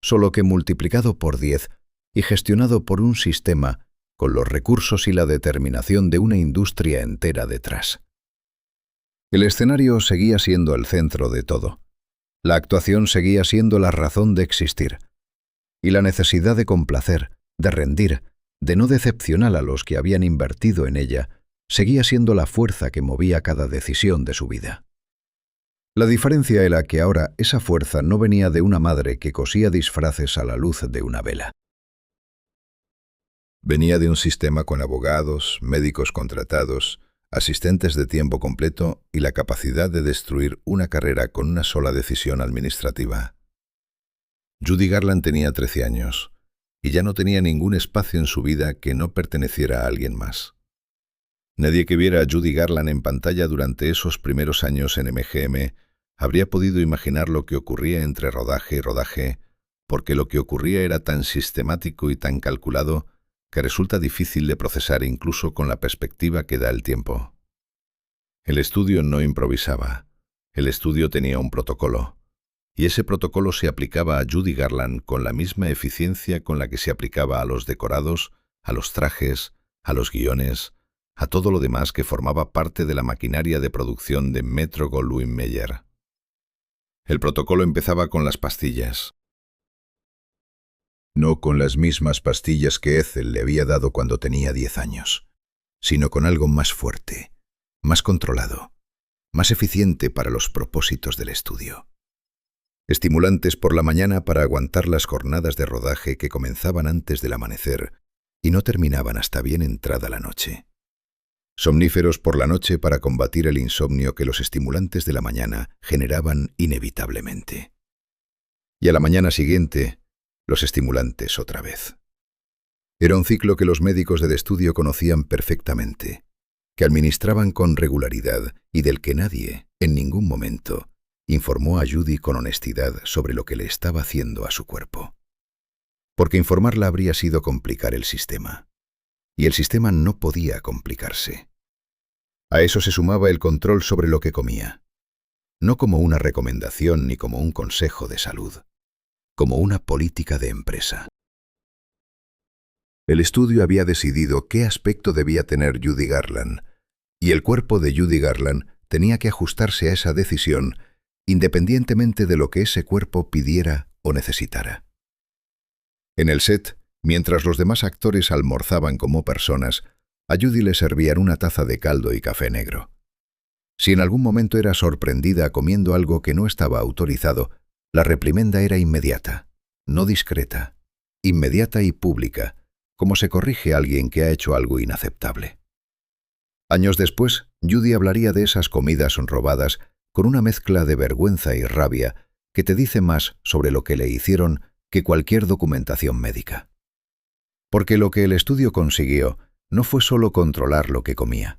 solo que multiplicado por 10 y gestionado por un sistema con los recursos y la determinación de una industria entera detrás. El escenario seguía siendo el centro de todo. La actuación seguía siendo la razón de existir. Y la necesidad de complacer, de rendir, de no decepcionar a los que habían invertido en ella, seguía siendo la fuerza que movía cada decisión de su vida. La diferencia era que ahora esa fuerza no venía de una madre que cosía disfraces a la luz de una vela. Venía de un sistema con abogados, médicos contratados, asistentes de tiempo completo y la capacidad de destruir una carrera con una sola decisión administrativa. Judy Garland tenía 13 años y ya no tenía ningún espacio en su vida que no perteneciera a alguien más. Nadie que viera a Judy Garland en pantalla durante esos primeros años en MGM habría podido imaginar lo que ocurría entre rodaje y rodaje, porque lo que ocurría era tan sistemático y tan calculado que resulta difícil de procesar incluso con la perspectiva que da el tiempo. El estudio no improvisaba. El estudio tenía un protocolo, y ese protocolo se aplicaba a Judy Garland con la misma eficiencia con la que se aplicaba a los decorados, a los trajes, a los guiones, a todo lo demás que formaba parte de la maquinaria de producción de Metro-Goldwyn-Mayer. El protocolo empezaba con las pastillas. No con las mismas pastillas que Ethel le había dado cuando tenía 10 años, sino con algo más fuerte, más controlado, más eficiente para los propósitos del estudio. Estimulantes por la mañana para aguantar las jornadas de rodaje que comenzaban antes del amanecer y no terminaban hasta bien entrada la noche. Somníferos por la noche para combatir el insomnio que los estimulantes de la mañana generaban inevitablemente. Y a la mañana siguiente, los estimulantes otra vez. Era un ciclo que los médicos del estudio conocían perfectamente, que administraban con regularidad y del que nadie, en ningún momento, informó a Judy con honestidad sobre lo que le estaba haciendo a su cuerpo. Porque informarla habría sido complicar el sistema, y el sistema no podía complicarse. A eso se sumaba el control sobre lo que comía, no como una recomendación ni como un consejo de salud, como una política de empresa. El estudio había decidido qué aspecto debía tener Judy Garland, y el cuerpo de Judy Garland tenía que ajustarse a esa decisión independientemente de lo que ese cuerpo pidiera o necesitara. En el set, mientras los demás actores almorzaban como personas, a Judy le servían una taza de caldo y café negro. Si en algún momento era sorprendida comiendo algo que no estaba autorizado, la reprimenda era inmediata, no discreta, inmediata y pública, como se corrige a alguien que ha hecho algo inaceptable. Años después, Judy hablaría de esas comidas robadas con una mezcla de vergüenza y rabia que te dice más sobre lo que le hicieron que cualquier documentación médica. Porque lo que el estudio consiguió no fue solo controlar lo que comía.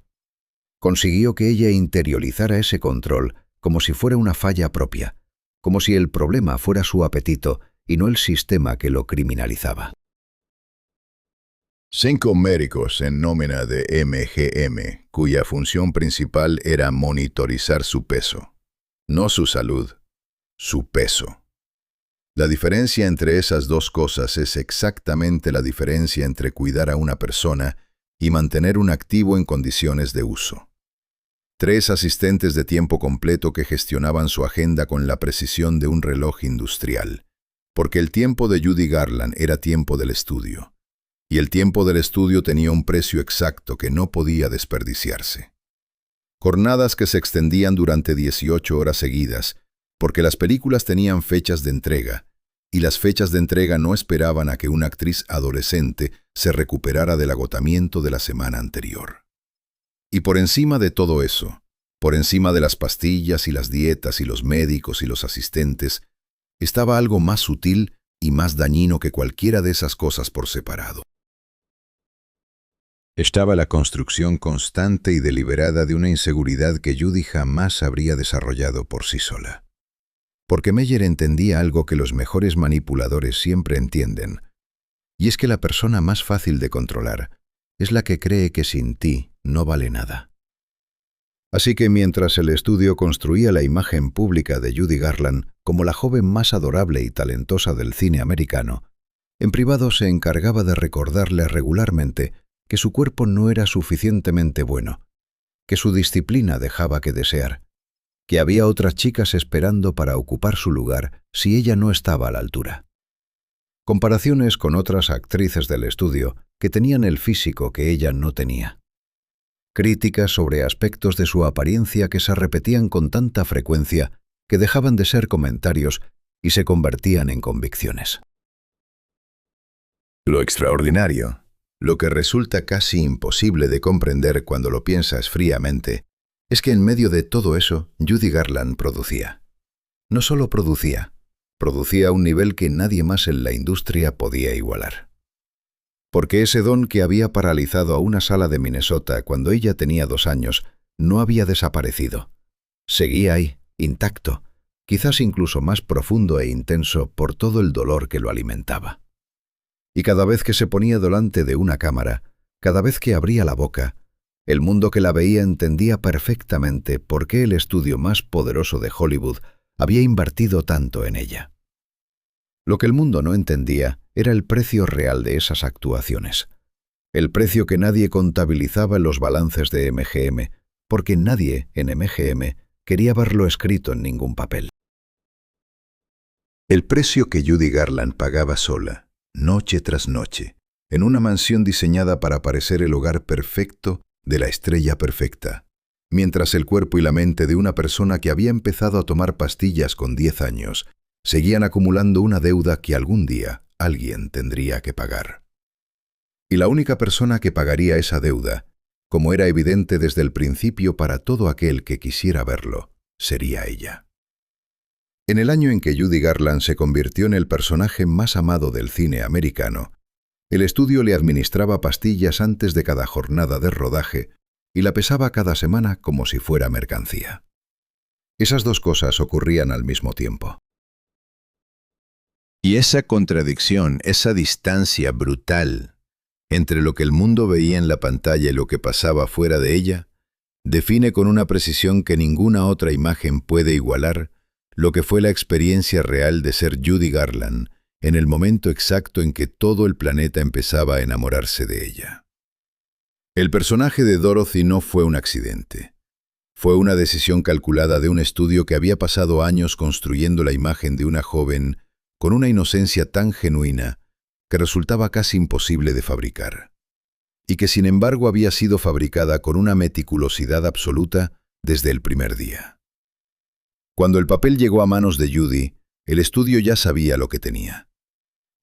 Consiguió que ella interiorizara ese control como si fuera una falla propia, como si el problema fuera su apetito y no el sistema que lo criminalizaba. 5 médicos en nómina de MGM, cuya función principal era monitorizar su peso. No su salud, su peso. La diferencia entre esas dos cosas es exactamente la diferencia entre cuidar a una persona y mantener un activo en condiciones de uso. 3 asistentes de tiempo completo que gestionaban su agenda con la precisión de un reloj industrial, porque el tiempo de Judy Garland era tiempo del estudio, y el tiempo del estudio tenía un precio exacto que no podía desperdiciarse. Jornadas que se extendían durante 18 horas seguidas, porque las películas tenían fechas de entrega, y las fechas de entrega no esperaban a que una actriz adolescente se recuperara del agotamiento de la semana anterior. Y por encima de todo eso, por encima de las pastillas y las dietas y los médicos y los asistentes, estaba algo más sutil y más dañino que cualquiera de esas cosas por separado. Estaba la construcción constante y deliberada de una inseguridad que Judy jamás habría desarrollado por sí sola. Porque Meyer entendía algo que los mejores manipuladores siempre entienden, y es que la persona más fácil de controlar es la que cree que sin ti no vale nada. Así que mientras el estudio construía la imagen pública de Judy Garland como la joven más adorable y talentosa del cine americano, en privado se encargaba de recordarle regularmente que su cuerpo no era suficientemente bueno, que su disciplina dejaba que desear, que había otras chicas esperando para ocupar su lugar si ella no estaba a la altura. Comparaciones con otras actrices del estudio que tenían el físico que ella no tenía. Críticas sobre aspectos de su apariencia que se repetían con tanta frecuencia que dejaban de ser comentarios y se convertían en convicciones. Lo extraordinario, lo que resulta casi imposible de comprender cuando lo piensas fríamente, es que en medio de todo eso, Judy Garland producía. No solo producía a un nivel que nadie más en la industria podía igualar. Porque ese don que había paralizado a una sala de Minnesota cuando ella tenía 2 años no había desaparecido. Seguía ahí, intacto, quizás incluso más profundo e intenso por todo el dolor que lo alimentaba. Y cada vez que se ponía delante de una cámara, cada vez que abría la boca, el mundo que la veía entendía perfectamente por qué el estudio más poderoso de Hollywood había invertido tanto en ella. Lo que el mundo no entendía era el precio real de esas actuaciones, el precio que nadie contabilizaba en los balances de MGM, porque nadie en MGM quería verlo escrito en ningún papel. El precio que Judy Garland pagaba sola, noche tras noche, en una mansión diseñada para parecer el hogar perfecto de la estrella perfecta, mientras el cuerpo y la mente de una persona que había empezado a tomar pastillas con 10 años seguían acumulando una deuda que algún día alguien tendría que pagar. Y la única persona que pagaría esa deuda, como era evidente desde el principio para todo aquel que quisiera verlo, sería ella. En el año en que Judy Garland se convirtió en el personaje más amado del cine americano, el estudio le administraba pastillas antes de cada jornada de rodaje y la pesaba cada semana como si fuera mercancía. Esas dos cosas ocurrían al mismo tiempo. Y esa contradicción, esa distancia brutal entre lo que el mundo veía en la pantalla y lo que pasaba fuera de ella, define con una precisión que ninguna otra imagen puede igualar lo que fue la experiencia real de ser Judy Garland en el momento exacto en que todo el planeta empezaba a enamorarse de ella. El personaje de Dorothy no fue un accidente. Fue una decisión calculada de un estudio que había pasado años construyendo la imagen de una joven con una inocencia tan genuina que resultaba casi imposible de fabricar, y que sin embargo había sido fabricada con una meticulosidad absoluta desde el primer día. Cuando el papel llegó a manos de Judy, el estudio ya sabía lo que tenía.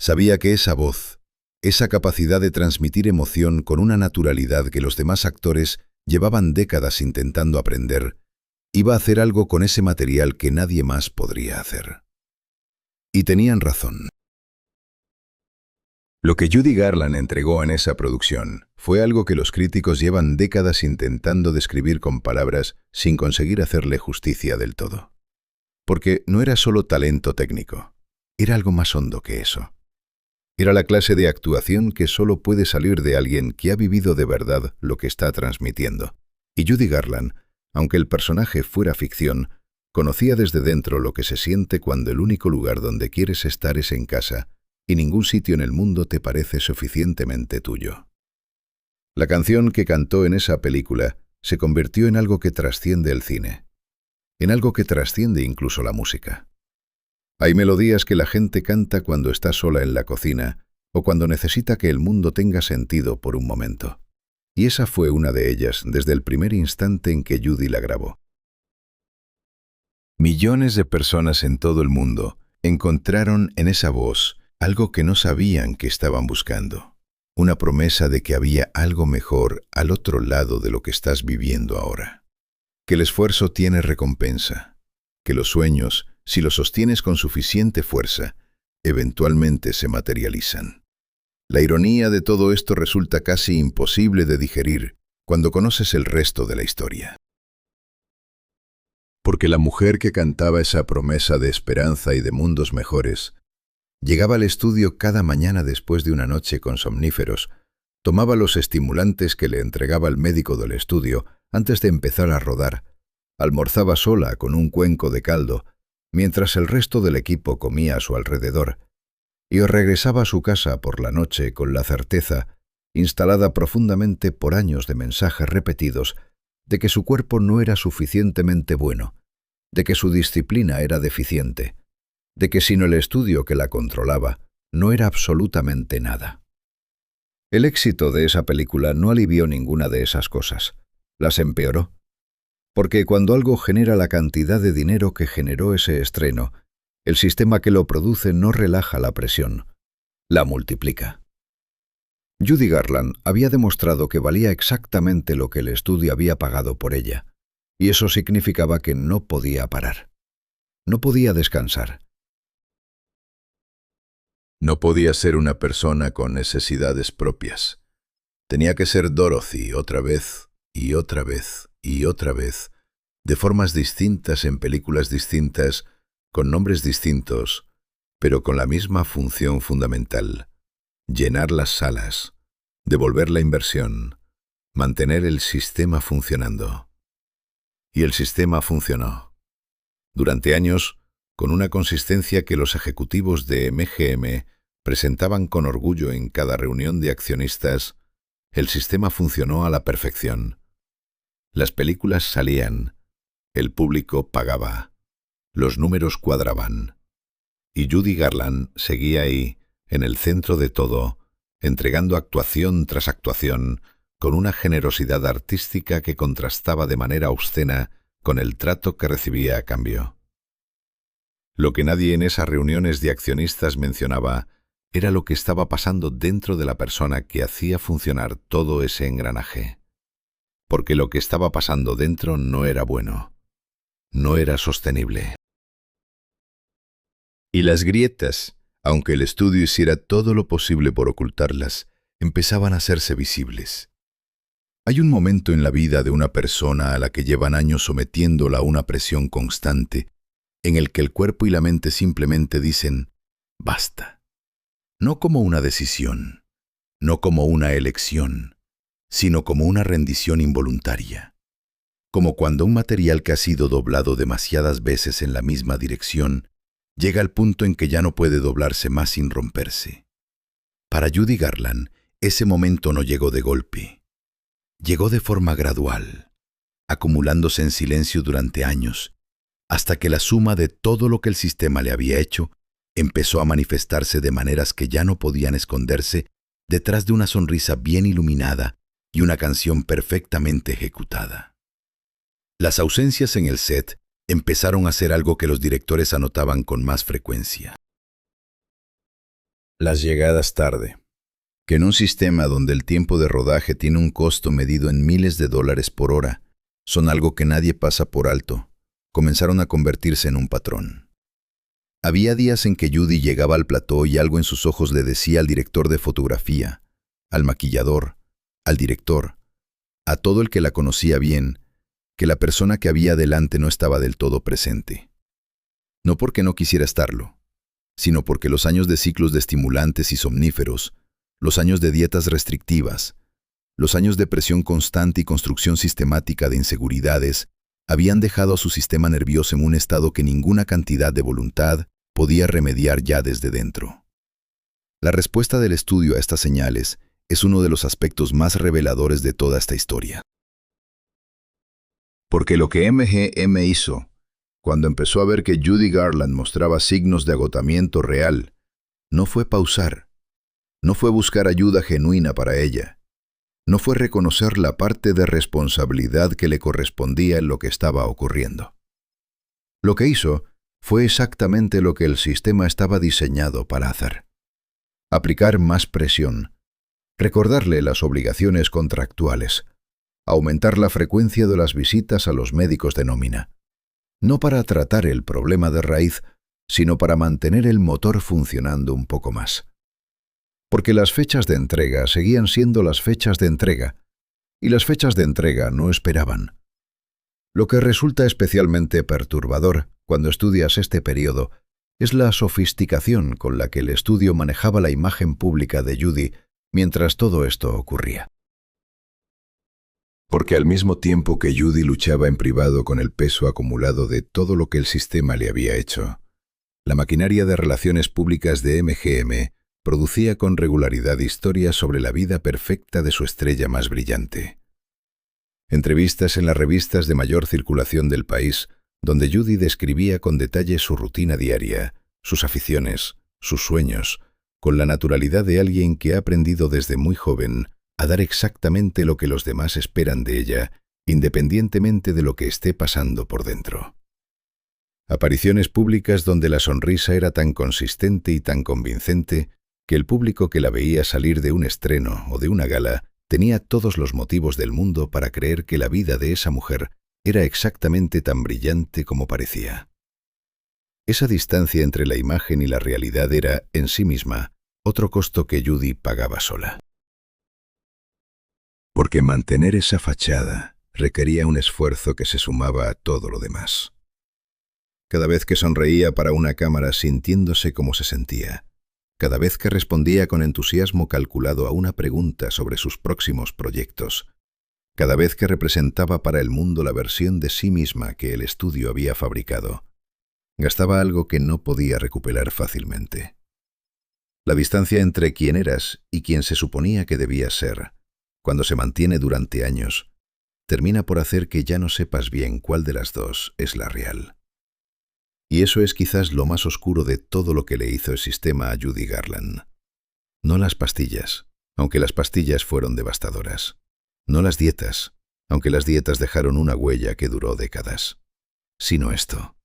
Sabía que esa voz, esa capacidad de transmitir emoción con una naturalidad que los demás actores llevaban décadas intentando aprender, iba a hacer algo con ese material que nadie más podría hacer. Y tenían razón. Lo que Judy Garland entregó en esa producción fue algo que los críticos llevan décadas intentando describir con palabras sin conseguir hacerle justicia del todo. Porque no era solo talento técnico, era algo más hondo que eso. Era la clase de actuación que solo puede salir de alguien que ha vivido de verdad lo que está transmitiendo. Y Judy Garland, aunque el personaje fuera ficción, conocía desde dentro lo que se siente cuando el único lugar donde quieres estar es en casa y ningún sitio en el mundo te parece suficientemente tuyo. La canción que cantó en esa película se convirtió en algo que trasciende el cine, en algo que trasciende incluso la música. Hay melodías que la gente canta cuando está sola en la cocina o cuando necesita que el mundo tenga sentido por un momento. Y esa fue una de ellas desde el primer instante en que Judy la grabó. Millones de personas en todo el mundo encontraron en esa voz algo que no sabían que estaban buscando. Una promesa de que había algo mejor al otro lado de lo que estás viviendo ahora. Que el esfuerzo tiene recompensa. Que los sueños, si los sostienes con suficiente fuerza, eventualmente se materializan. La ironía de todo esto resulta casi imposible de digerir cuando conoces el resto de la historia. Porque la mujer que cantaba esa promesa de esperanza y de mundos mejores llegaba al estudio cada mañana después de una noche con somníferos, tomaba los estimulantes que le entregaba el médico del estudio antes de empezar a rodar, almorzaba sola con un cuenco de caldo, mientras el resto del equipo comía a su alrededor, y regresaba a su casa por la noche con la certeza, instalada profundamente por años de mensajes repetidos, de que su cuerpo no era suficientemente bueno, de que su disciplina era deficiente, de que sin el estudio que la controlaba, no era absolutamente nada. El éxito de esa película no alivió ninguna de esas cosas, las empeoró. Porque cuando algo genera la cantidad de dinero que generó ese estreno, el sistema que lo produce no relaja la presión, la multiplica. Judy Garland había demostrado que valía exactamente lo que el estudio había pagado por ella, y eso significaba que no podía parar. No podía descansar. No podía ser una persona con necesidades propias. Tenía que ser Dorothy otra vez y otra vez y otra vez, de formas distintas en películas distintas, con nombres distintos, pero con la misma función fundamental: llenar las salas, devolver la inversión, mantener el sistema funcionando. Y el sistema funcionó. Durante años, con una consistencia que los ejecutivos de MGM presentaban con orgullo en cada reunión de accionistas, el sistema funcionó a la perfección. Las películas salían, el público pagaba, los números cuadraban. Y Judy Garland seguía ahí, en el centro de todo, entregando actuación tras actuación, con una generosidad artística que contrastaba de manera obscena con el trato que recibía a cambio. Lo que nadie en esas reuniones de accionistas mencionaba era lo que estaba pasando dentro de la persona que hacía funcionar todo ese engranaje. Porque lo que estaba pasando dentro no era bueno, no era sostenible. Y las grietas, aunque el estudio hiciera todo lo posible por ocultarlas, empezaban a hacerse visibles. Hay un momento en la vida de una persona a la que llevan años sometiéndola a una presión constante, en el que el cuerpo y la mente simplemente dicen «basta». No como una decisión, no como una elección, sino como una rendición involuntaria. Como cuando un material que ha sido doblado demasiadas veces en la misma dirección llega al punto en que ya no puede doblarse más sin romperse. Para Judy Garland, ese momento no llegó de golpe. Llegó de forma gradual, acumulándose en silencio durante años, hasta que la suma de todo lo que el sistema le había hecho empezó a manifestarse de maneras que ya no podían esconderse detrás de una sonrisa bien iluminada y una canción perfectamente ejecutada. Las ausencias en el set empezaron a ser algo que los directores anotaban con más frecuencia. Las llegadas tarde. Que en un sistema donde el tiempo de rodaje tiene un costo medido en miles de dólares por hora, son algo que nadie pasa por alto, comenzaron a convertirse en un patrón. Había días en que Judy llegaba al plató y algo en sus ojos le decía al director de fotografía, al maquillador, al director, a todo el que la conocía bien, que la persona que había delante no estaba del todo presente. No porque no quisiera estarlo, sino porque los años de ciclos de estimulantes y somníferos, los años de dietas restrictivas, los años de presión constante y construcción sistemática de inseguridades habían dejado a su sistema nervioso en un estado que ninguna cantidad de voluntad podía remediar ya desde dentro. La respuesta del estudio a estas señales es uno de los aspectos más reveladores de toda esta historia. Porque lo que MGM hizo, cuando empezó a ver que Judy Garland mostraba signos de agotamiento real, no fue pausar, no fue buscar ayuda genuina para ella, no fue reconocer la parte de responsabilidad que le correspondía en lo que estaba ocurriendo. Lo que hizo fue exactamente lo que el sistema estaba diseñado para hacer. Aplicar más presión, recordarle las obligaciones contractuales, aumentar la frecuencia de las visitas a los médicos de nómina, no para tratar el problema de raíz, sino para mantener el motor funcionando un poco más. Porque las fechas de entrega seguían siendo las fechas de entrega, y las fechas de entrega no esperaban. Lo que resulta especialmente perturbador cuando estudias este periodo es la sofisticación con la que el estudio manejaba la imagen pública de Judy mientras todo esto ocurría. Porque al mismo tiempo que Judy luchaba en privado con el peso acumulado de todo lo que el sistema le había hecho, la maquinaria de relaciones públicas de MGM producía con regularidad historias sobre la vida perfecta de su estrella más brillante. Entrevistas en las revistas de mayor circulación del país, donde Judy describía con detalle su rutina diaria, sus aficiones, sus sueños, con la naturalidad de alguien que ha aprendido desde muy joven a dar exactamente lo que los demás esperan de ella, independientemente de lo que esté pasando por dentro. Apariciones públicas donde la sonrisa era tan consistente y tan convincente que el público que la veía salir de un estreno o de una gala tenía todos los motivos del mundo para creer que la vida de esa mujer era exactamente tan brillante como parecía. Esa distancia entre la imagen y la realidad era, en sí misma, otro costo que Judy pagaba sola. Porque mantener esa fachada requería un esfuerzo que se sumaba a todo lo demás. Cada vez que sonreía para una cámara sintiéndose como se sentía, cada vez que respondía con entusiasmo calculado a una pregunta sobre sus próximos proyectos, cada vez que representaba para el mundo la versión de sí misma que el estudio había fabricado, gastaba algo que no podía recuperar fácilmente. La distancia entre quién eras y quién se suponía que debías ser, cuando se mantiene durante años, termina por hacer que ya no sepas bien cuál de las dos es la real. Y eso es quizás lo más oscuro de todo lo que le hizo el sistema a Judy Garland. No las pastillas, aunque las pastillas fueron devastadoras. No las dietas, aunque las dietas dejaron una huella que duró décadas. Sino esto.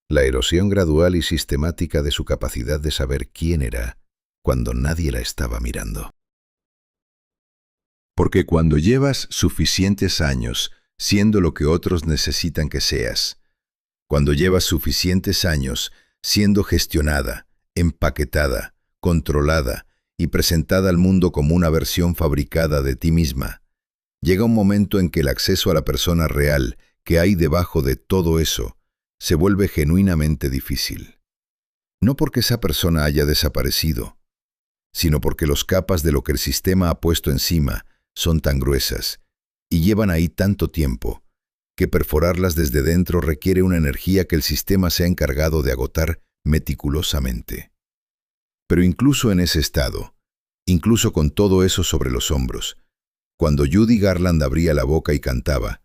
La erosión gradual y sistemática de su capacidad de saber quién era cuando nadie la estaba mirando. Porque cuando llevas suficientes años siendo lo que otros necesitan que seas, cuando llevas suficientes años siendo gestionada, empaquetada, controlada y presentada al mundo como una versión fabricada de ti misma, llega un momento en que el acceso a la persona real que hay debajo de todo eso se vuelve genuinamente difícil. No porque esa persona haya desaparecido, sino porque los capas de lo que el sistema ha puesto encima son tan gruesas y llevan ahí tanto tiempo que perforarlas desde dentro requiere una energía que el sistema se ha encargado de agotar meticulosamente. Pero incluso en ese estado, incluso con todo eso sobre los hombros, cuando Judy Garland abría la boca y cantaba,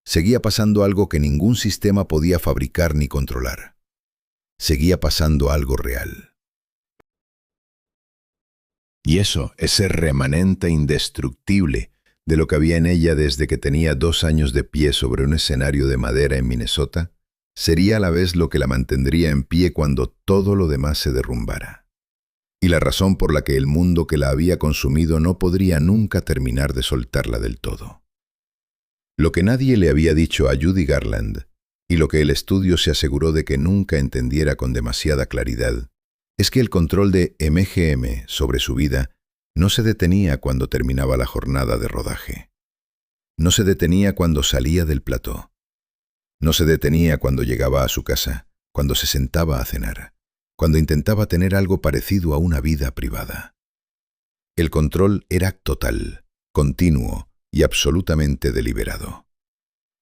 seguía pasando algo que ningún sistema podía fabricar ni controlar. Seguía pasando algo real. Y eso, ese remanente indestructible de lo que había en ella desde que tenía 2 años de pie sobre un escenario de madera en Minnesota, sería a la vez lo que la mantendría en pie cuando todo lo demás se derrumbara. Y la razón por la que el mundo que la había consumido no podría nunca terminar de soltarla del todo. Lo que nadie le había dicho a Judy Garland, y lo que el estudio se aseguró de que nunca entendiera con demasiada claridad, es que el control de MGM sobre su vida no se detenía cuando terminaba la jornada de rodaje. No se detenía cuando salía del plató. No se detenía cuando llegaba a su casa, cuando se sentaba a cenar, cuando intentaba tener algo parecido a una vida privada. El control era total, continuo y absolutamente deliberado.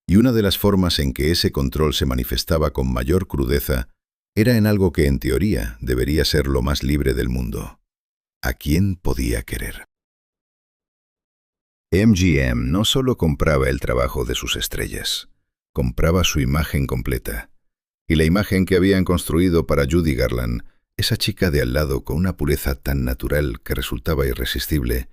Y una de las formas en que ese control se manifestaba con mayor crudeza era en algo que en teoría debería ser lo más libre del mundo: ¿a quién podía querer? MGM no solo compraba el trabajo de sus estrellas, compraba su imagen completa. Y la imagen que habían construido para Judy Garland, esa chica de al lado con una pureza tan natural que resultaba irresistible,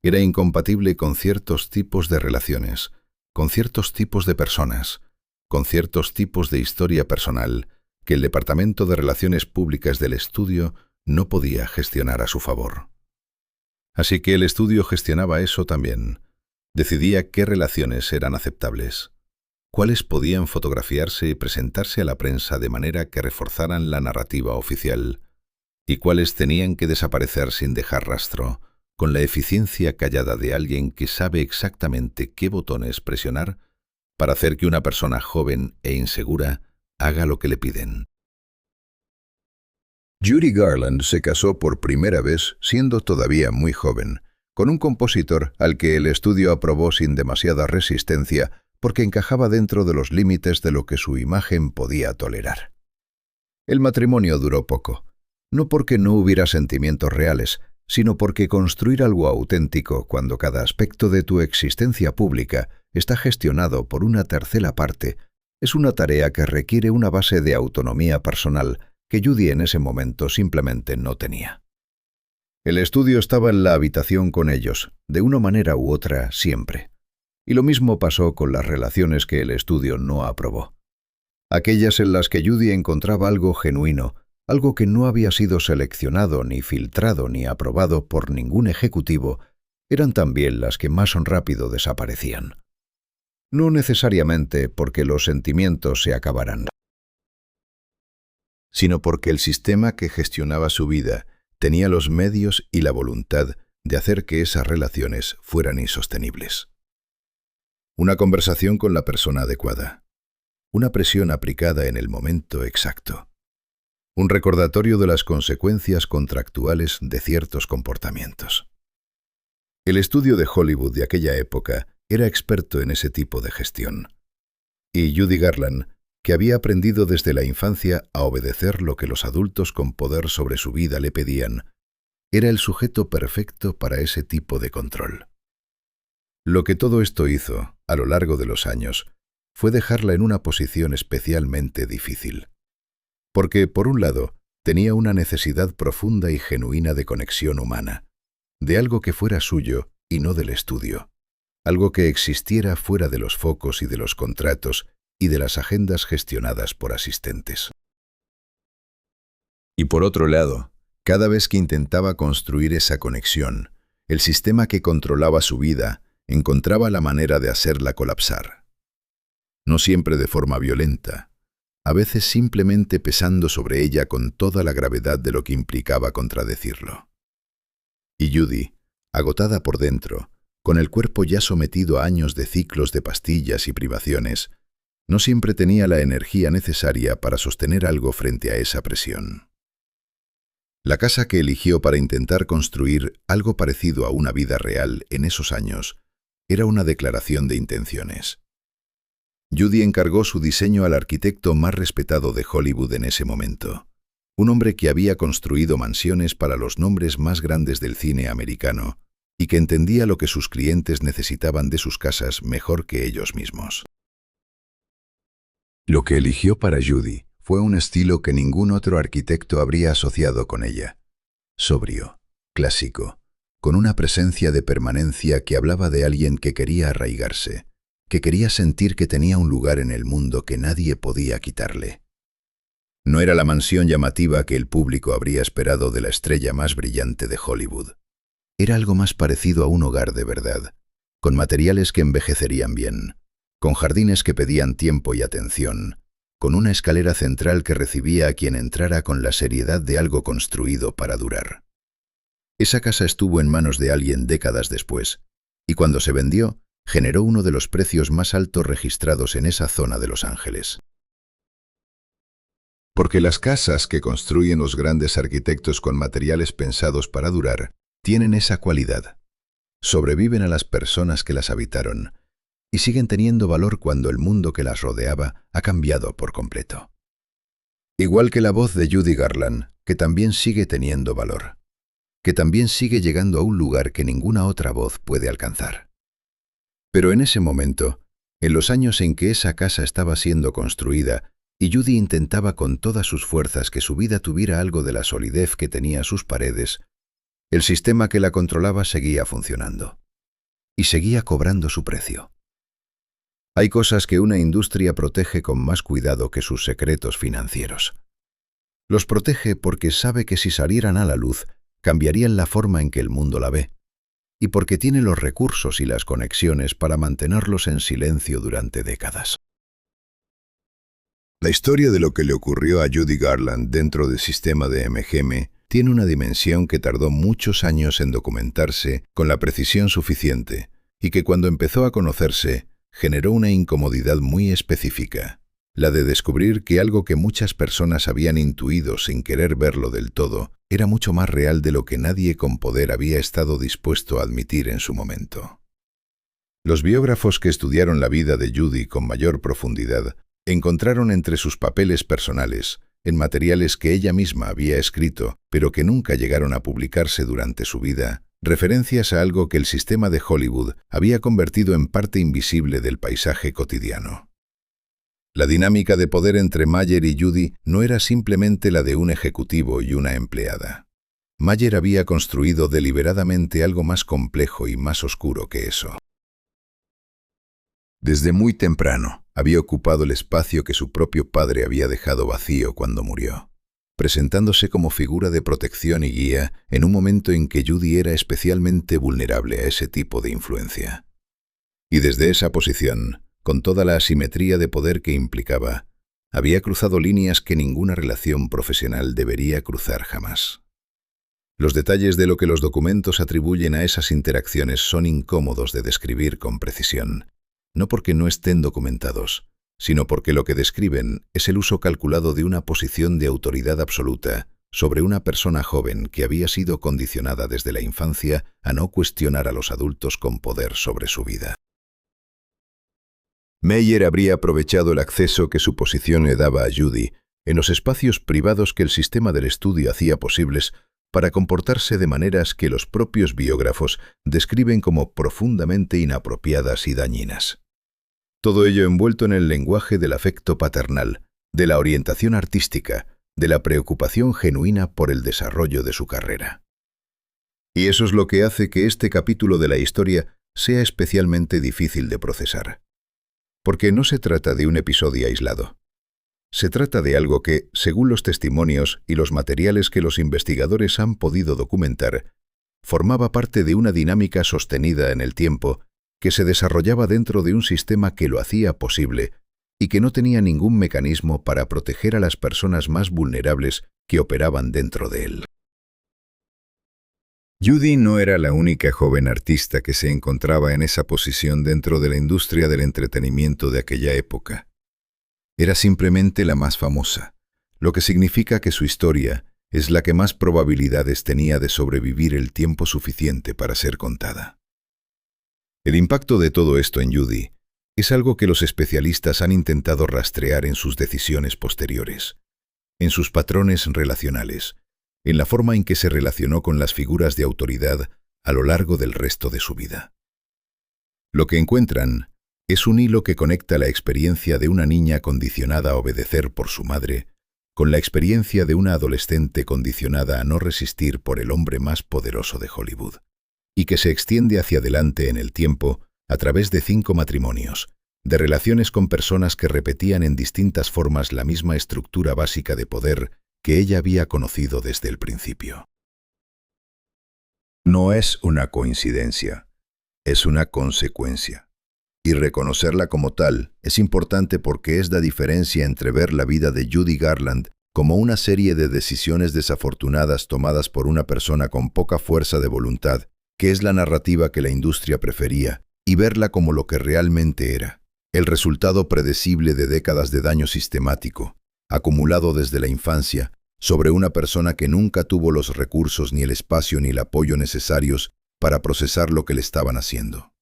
era incompatible con ciertos tipos de relaciones, con ciertos tipos de personas, con ciertos tipos de historia personal que el Departamento de Relaciones Públicas del estudio no podía gestionar a su favor. Así que el estudio gestionaba eso también. Decidía qué relaciones eran aceptables, cuáles podían fotografiarse y presentarse a la prensa de manera que reforzaran la narrativa oficial, y cuáles tenían que desaparecer sin dejar rastro, con la eficiencia callada de alguien que sabe exactamente qué botones presionar para hacer que una persona joven e insegura haga lo que le piden. Judy Garland se casó por primera vez siendo todavía muy joven, con un compositor al que el estudio aprobó sin demasiada resistencia porque encajaba dentro de los límites de lo que su imagen podía tolerar. El matrimonio duró poco, no porque no hubiera sentimientos reales, sino porque construir algo auténtico cuando cada aspecto de tu existencia pública está gestionado por una tercera parte es una tarea que requiere una base de autonomía personal que Judy en ese momento simplemente no tenía. El estudio estaba en la habitación con ellos, de una manera u otra, siempre. Y lo mismo pasó con las relaciones que el estudio no aprobó. Aquellas en las que Judy encontraba algo genuino, algo que no había sido seleccionado, ni filtrado, ni aprobado por ningún ejecutivo, eran también las que más rápido desaparecían. No necesariamente porque los sentimientos se acabaran, sino porque el sistema que gestionaba su vida tenía los medios y la voluntad de hacer que esas relaciones fueran insostenibles. Una conversación con la persona adecuada, una presión aplicada en el momento exacto, un recordatorio de las consecuencias contractuales de ciertos comportamientos. El estudio de Hollywood de aquella época era experto en ese tipo de gestión. Y Judy Garland, que había aprendido desde la infancia a obedecer lo que los adultos con poder sobre su vida le pedían, era el sujeto perfecto para ese tipo de control. Lo que todo esto hizo, a lo largo de los años, fue dejarla en una posición especialmente difícil. Porque, por un lado, tenía una necesidad profunda y genuina de conexión humana, de algo que fuera suyo y no del estudio, algo que existiera fuera de los focos y de los contratos y de las agendas gestionadas por asistentes. Y por otro lado, cada vez que intentaba construir esa conexión, el sistema que controlaba su vida encontraba la manera de hacerla colapsar. No siempre de forma violenta, a veces simplemente pesando sobre ella con toda la gravedad de lo que implicaba contradecirlo. Y Judy, agotada por dentro, con el cuerpo ya sometido a años de ciclos de pastillas y privaciones, no siempre tenía la energía necesaria para sostener algo frente a esa presión. La casa que eligió para intentar construir algo parecido a una vida real en esos años era una declaración de intenciones. Judy encargó su diseño al arquitecto más respetado de Hollywood en ese momento, un hombre que había construido mansiones para los nombres más grandes del cine americano y que entendía lo que sus clientes necesitaban de sus casas mejor que ellos mismos. Lo que eligió para Judy fue un estilo que ningún otro arquitecto habría asociado con ella. Sobrio, clásico, con una presencia de permanencia que hablaba de alguien que quería arraigarse, que quería sentir que tenía un lugar en el mundo que nadie podía quitarle. No era la mansión llamativa que el público habría esperado de la estrella más brillante de Hollywood. Era algo más parecido a un hogar de verdad, con materiales que envejecerían bien, con jardines que pedían tiempo y atención, con una escalera central que recibía a quien entrara con la seriedad de algo construido para durar. Esa casa estuvo en manos de alguien décadas después, y cuando se vendió, generó uno de los precios más altos registrados en esa zona de Los Ángeles. Porque las casas que construyen los grandes arquitectos con materiales pensados para durar tienen esa cualidad. Sobreviven a las personas que las habitaron y siguen teniendo valor cuando el mundo que las rodeaba ha cambiado por completo. Igual que la voz de Judy Garland, que también sigue teniendo valor, que también sigue llegando a un lugar que ninguna otra voz puede alcanzar. Pero en ese momento, en los años en que esa casa estaba siendo construida y Judy intentaba con todas sus fuerzas que su vida tuviera algo de la solidez que tenía sus paredes, el sistema que la controlaba seguía funcionando y seguía cobrando su precio. Hay cosas que una industria protege con más cuidado que sus secretos financieros. Los protege porque sabe que si salieran a la luz, cambiarían la forma en que el mundo la ve, y porque tiene los recursos y las conexiones para mantenerlos en silencio durante décadas. La historia de lo que le ocurrió a Judy Garland dentro del sistema de MGM tiene una dimensión que tardó muchos años en documentarse con la precisión suficiente y que cuando empezó a conocerse generó una incomodidad muy específica, la de descubrir que algo que muchas personas habían intuido sin querer verlo del todo era mucho más real de lo que nadie con poder había estado dispuesto a admitir en su momento. Los biógrafos que estudiaron la vida de Judy con mayor profundidad encontraron entre sus papeles personales, en materiales que ella misma había escrito, pero que nunca llegaron a publicarse durante su vida, referencias a algo que el sistema de Hollywood había convertido en parte invisible del paisaje cotidiano. La dinámica de poder entre Mayer y Judy no era simplemente la de un ejecutivo y una empleada. Mayer había construido deliberadamente algo más complejo y más oscuro que eso. Desde muy temprano, había ocupado el espacio que su propio padre había dejado vacío cuando murió, presentándose como figura de protección y guía en un momento en que Judy era especialmente vulnerable a ese tipo de influencia. Y desde esa posición, con toda la asimetría de poder que implicaba, había cruzado líneas que ninguna relación profesional debería cruzar jamás. Los detalles de lo que los documentos atribuyen a esas interacciones son incómodos de describir con precisión, no porque no estén documentados, sino porque lo que describen es el uso calculado de una posición de autoridad absoluta sobre una persona joven que había sido condicionada desde la infancia a no cuestionar a los adultos con poder sobre su vida. Mayer habría aprovechado el acceso que su posición le daba a Judy en los espacios privados que el sistema del estudio hacía posibles para comportarse de maneras que los propios biógrafos describen como profundamente inapropiadas y dañinas. Todo ello envuelto en el lenguaje del afecto paternal, de la orientación artística, de la preocupación genuina por el desarrollo de su carrera. Y eso es lo que hace que este capítulo de la historia sea especialmente difícil de procesar. Porque no se trata de un episodio aislado. Se trata de algo que, según los testimonios y los materiales que los investigadores han podido documentar, formaba parte de una dinámica sostenida en el tiempo que se desarrollaba dentro de un sistema que lo hacía posible y que no tenía ningún mecanismo para proteger a las personas más vulnerables que operaban dentro de él. Judy no era la única joven artista que se encontraba en esa posición dentro de la industria del entretenimiento de aquella época. Era simplemente la más famosa, lo que significa que su historia es la que más probabilidades tenía de sobrevivir el tiempo suficiente para ser contada. El impacto de todo esto en Judy es algo que los especialistas han intentado rastrear en sus decisiones posteriores, en sus patrones relacionales, en la forma en que se relacionó con las figuras de autoridad a lo largo del resto de su vida. Lo que encuentran es un hilo que conecta la experiencia de una niña condicionada a obedecer por su madre con la experiencia de una adolescente condicionada a no resistir por el hombre más poderoso de Hollywood. y que se extiende hacia adelante en el tiempo a través de 5 matrimonios, de relaciones con personas que repetían en distintas formas la misma estructura básica de poder que ella había conocido desde el principio. No es una coincidencia, es una consecuencia. Y reconocerla como tal es importante porque es la diferencia entre ver la vida de Judy Garland como una serie de decisiones desafortunadas tomadas por una persona con poca fuerza de voluntad, que es la narrativa que la industria prefería, y verla como lo que realmente era, el resultado predecible de décadas de daño sistemático, acumulado desde la infancia, sobre una persona que nunca tuvo los recursos ni el espacio ni el apoyo necesarios para procesar lo que le estaban haciendo.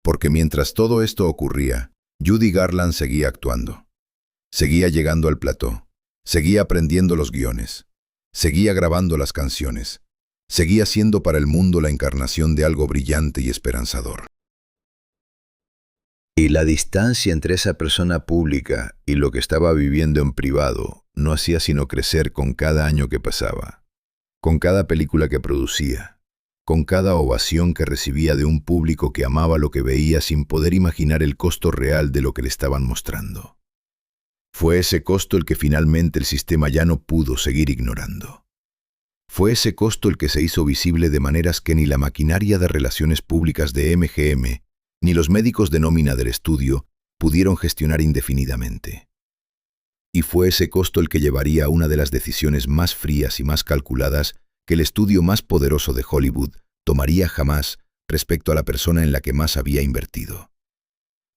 Porque mientras todo esto ocurría, Judy Garland seguía actuando. Seguía llegando al plató, seguía aprendiendo los guiones, seguía grabando las canciones, seguía siendo para el mundo la encarnación de algo brillante y esperanzador. Y la distancia entre esa persona pública y lo que estaba viviendo en privado no hacía sino crecer con cada año que pasaba, con cada película que producía, con cada ovación que recibía de un público que amaba lo que veía sin poder imaginar el costo real de lo que le estaban mostrando. Fue ese costo el que finalmente el sistema ya no pudo seguir ignorando. Fue ese costo el que se hizo visible de maneras que ni la maquinaria de relaciones públicas de MGM ni los médicos de nómina del estudio pudieron gestionar indefinidamente. Y fue ese costo el que llevaría a una de las decisiones más frías y más calculadas que el estudio más poderoso de Hollywood tomaría jamás respecto a la persona en la que más había invertido.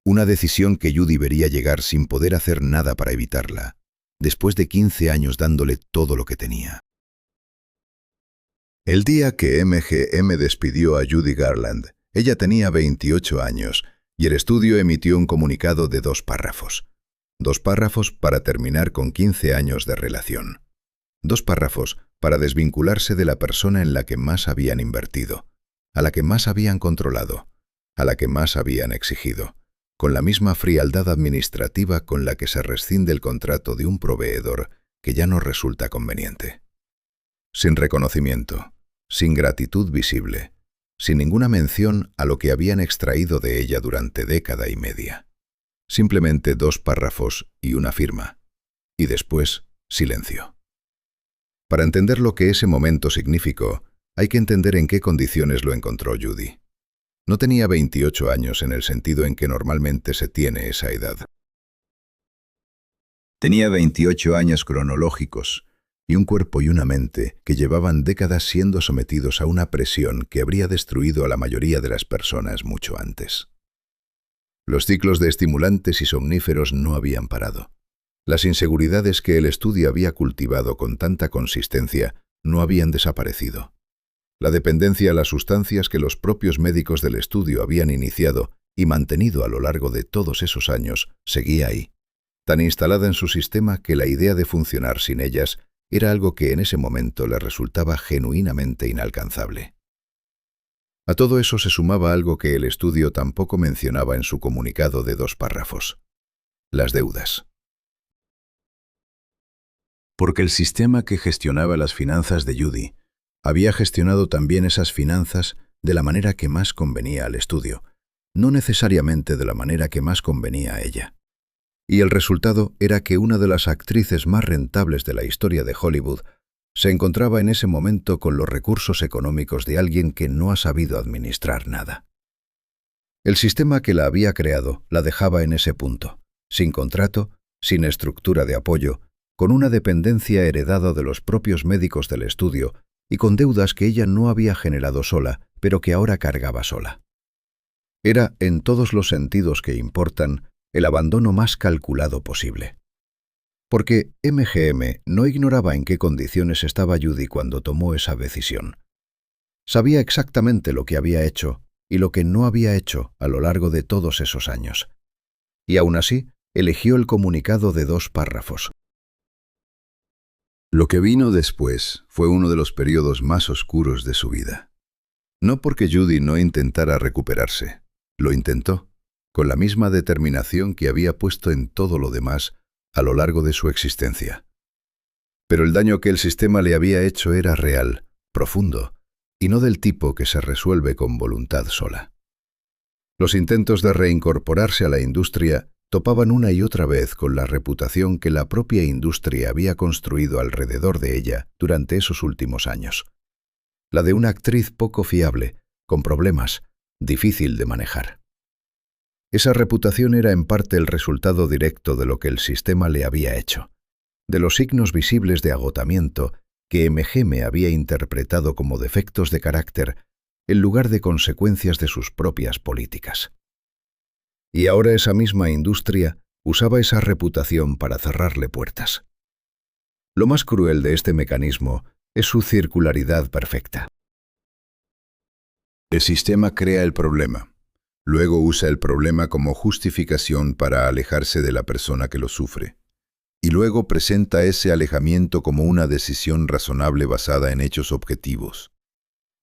Una decisión que Judy vería llegar sin poder hacer nada para evitarla, después de 15 años dándole todo lo que tenía. El día que MGM despidió a Judy Garland, ella tenía 28 años y el estudio emitió un comunicado de 2 párrafos. 2 párrafos para terminar con 15 años de relación. 2 párrafos para desvincularse de la persona en la que más habían invertido, a la que más habían controlado, a la que más habían exigido, con la misma frialdad administrativa con la que se rescinde el contrato de un proveedor que ya no resulta conveniente. Sin reconocimiento, sin gratitud visible, sin ninguna mención a lo que habían extraído de ella durante década y media. Simplemente 2 párrafos y una firma. Y después, silencio. Para entender lo que ese momento significó, hay que entender en qué condiciones lo encontró Judy. No tenía 28 años en el sentido en que normalmente se tiene esa edad. Tenía 28 años cronológicos, y un cuerpo y una mente que llevaban décadas siendo sometidos a una presión que habría destruido a la mayoría de las personas mucho antes. Los ciclos de estimulantes y somníferos no habían parado. Las inseguridades que el estudio había cultivado con tanta consistencia no habían desaparecido. La dependencia a las sustancias que los propios médicos del estudio habían iniciado y mantenido a lo largo de todos esos años seguía ahí, tan instalada en su sistema que la idea de funcionar sin ellas era algo que en ese momento le resultaba genuinamente inalcanzable. A todo eso se sumaba algo que el estudio tampoco mencionaba en su comunicado de 2 párrafos: las deudas. Porque el sistema que gestionaba las finanzas de Judy había gestionado también esas finanzas de la manera que más convenía al estudio, no necesariamente de la manera que más convenía a ella. Y el resultado era que una de las actrices más rentables de la historia de Hollywood se encontraba en ese momento con los recursos económicos de alguien que no ha sabido administrar nada. El sistema que la había creado la dejaba en ese punto, sin contrato, sin estructura de apoyo, con una dependencia heredada de los propios médicos del estudio y con deudas que ella no había generado sola, pero que ahora cargaba sola. Era, en todos los sentidos que importan, el abandono más calculado posible. Porque MGM no ignoraba en qué condiciones estaba Judy cuando tomó esa decisión. Sabía exactamente lo que había hecho y lo que no había hecho a lo largo de todos esos años. Y aún así, eligió el comunicado de 2 párrafos. Lo que vino después fue uno de los periodos más oscuros de su vida. No porque Judy no intentara recuperarse, lo intentó, con la misma determinación que había puesto en todo lo demás a lo largo de su existencia. Pero el daño que el sistema le había hecho era real, profundo, y no del tipo que se resuelve con voluntad sola. Los intentos de reincorporarse a la industria topaban una y otra vez con la reputación que la propia industria había construido alrededor de ella durante esos últimos años. La de una actriz poco fiable, con problemas, difícil de manejar. Esa reputación era en parte el resultado directo de lo que el sistema le había hecho, de los signos visibles de agotamiento que MGM había interpretado como defectos de carácter en lugar de consecuencias de sus propias políticas. Y ahora esa misma industria usaba esa reputación para cerrarle puertas. Lo más cruel de este mecanismo es su circularidad perfecta. El sistema crea el problema. Luego usa el problema como justificación para alejarse de la persona que lo sufre. Y luego presenta ese alejamiento como una decisión razonable basada en hechos objetivos.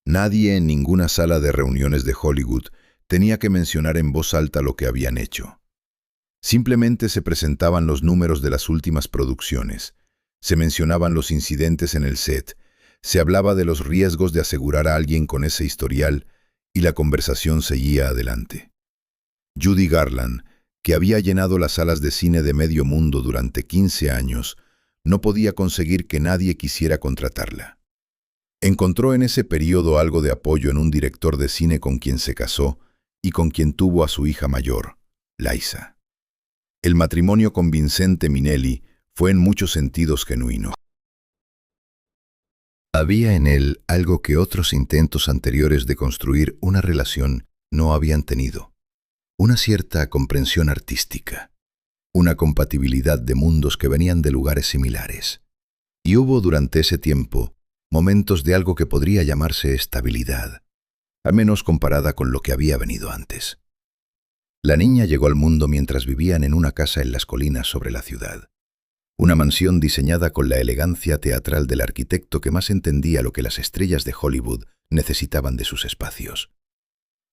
Nadie en ninguna sala de reuniones de Hollywood tenía que mencionar en voz alta lo que habían hecho. Simplemente se presentaban los números de las últimas producciones, se mencionaban los incidentes en el set, se hablaba de los riesgos de asegurar a alguien con ese historial y la conversación seguía adelante. Judy Garland, que había llenado las salas de cine de medio mundo durante 15 años, no podía conseguir que nadie quisiera contratarla. Encontró en ese periodo algo de apoyo en un director de cine con quien se casó y con quien tuvo a su hija mayor, Liza. El matrimonio con Vincente Minnelli fue en muchos sentidos genuino. Había en él algo que otros intentos anteriores de construir una relación no habían tenido. Una cierta comprensión artística, una compatibilidad de mundos que venían de lugares similares. Y hubo durante ese tiempo momentos de algo que podría llamarse estabilidad, al menos comparada con lo que había venido antes. La niña llegó al mundo mientras vivían en una casa en las colinas sobre la ciudad. Una mansión diseñada con la elegancia teatral del arquitecto que más entendía lo que las estrellas de Hollywood necesitaban de sus espacios.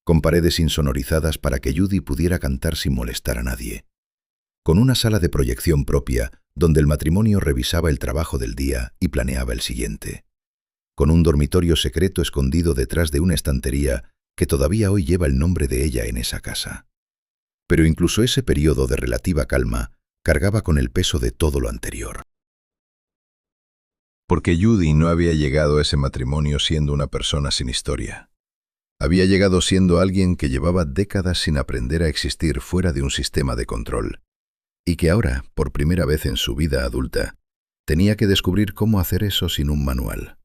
Con paredes insonorizadas para que Judy pudiera cantar sin molestar a nadie. Con una sala de proyección propia donde el matrimonio revisaba el trabajo del día y planeaba el siguiente. Con un dormitorio secreto escondido detrás de una estantería que todavía hoy lleva el nombre de ella en esa casa. Pero incluso ese periodo de relativa calma cargaba con el peso de todo lo anterior. Porque Judy no había llegado a ese matrimonio siendo una persona sin historia. Había llegado siendo alguien que llevaba décadas sin aprender a existir fuera de un sistema de control, y que ahora, por primera vez en su vida adulta, tenía que descubrir cómo hacer eso sin un manual.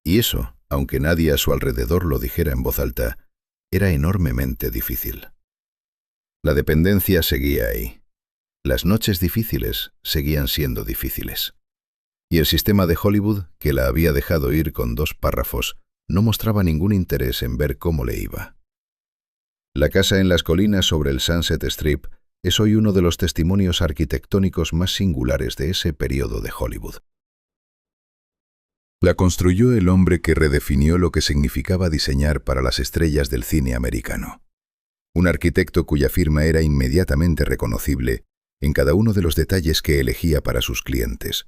Y eso, aunque nadie a su alrededor lo dijera en voz alta, era enormemente difícil. La dependencia seguía ahí. Las noches difíciles seguían siendo difíciles. Y el sistema de Hollywood, que la había dejado ir con 2 párrafos, no mostraba ningún interés en ver cómo le iba. La casa en las colinas sobre el Sunset Strip es hoy uno de los testimonios arquitectónicos más singulares de ese periodo de Hollywood. La construyó el hombre que redefinió lo que significaba diseñar para las estrellas del cine americano. Un arquitecto cuya firma era inmediatamente reconocible en cada uno de los detalles que elegía para sus clientes.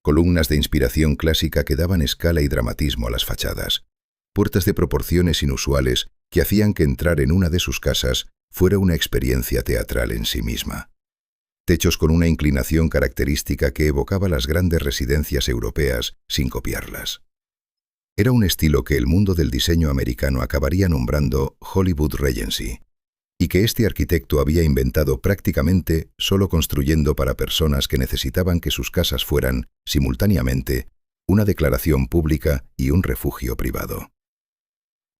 Columnas de inspiración clásica que daban escala y dramatismo a las fachadas. Puertas de proporciones inusuales que hacían que entrar en una de sus casas fuera una experiencia teatral en sí misma. Techos con una inclinación característica que evocaba las grandes residencias europeas sin copiarlas. Era un estilo que el mundo del diseño americano acabaría nombrando Hollywood Regency, y que este arquitecto había inventado prácticamente solo construyendo para personas que necesitaban que sus casas fueran, simultáneamente, una declaración pública y un refugio privado.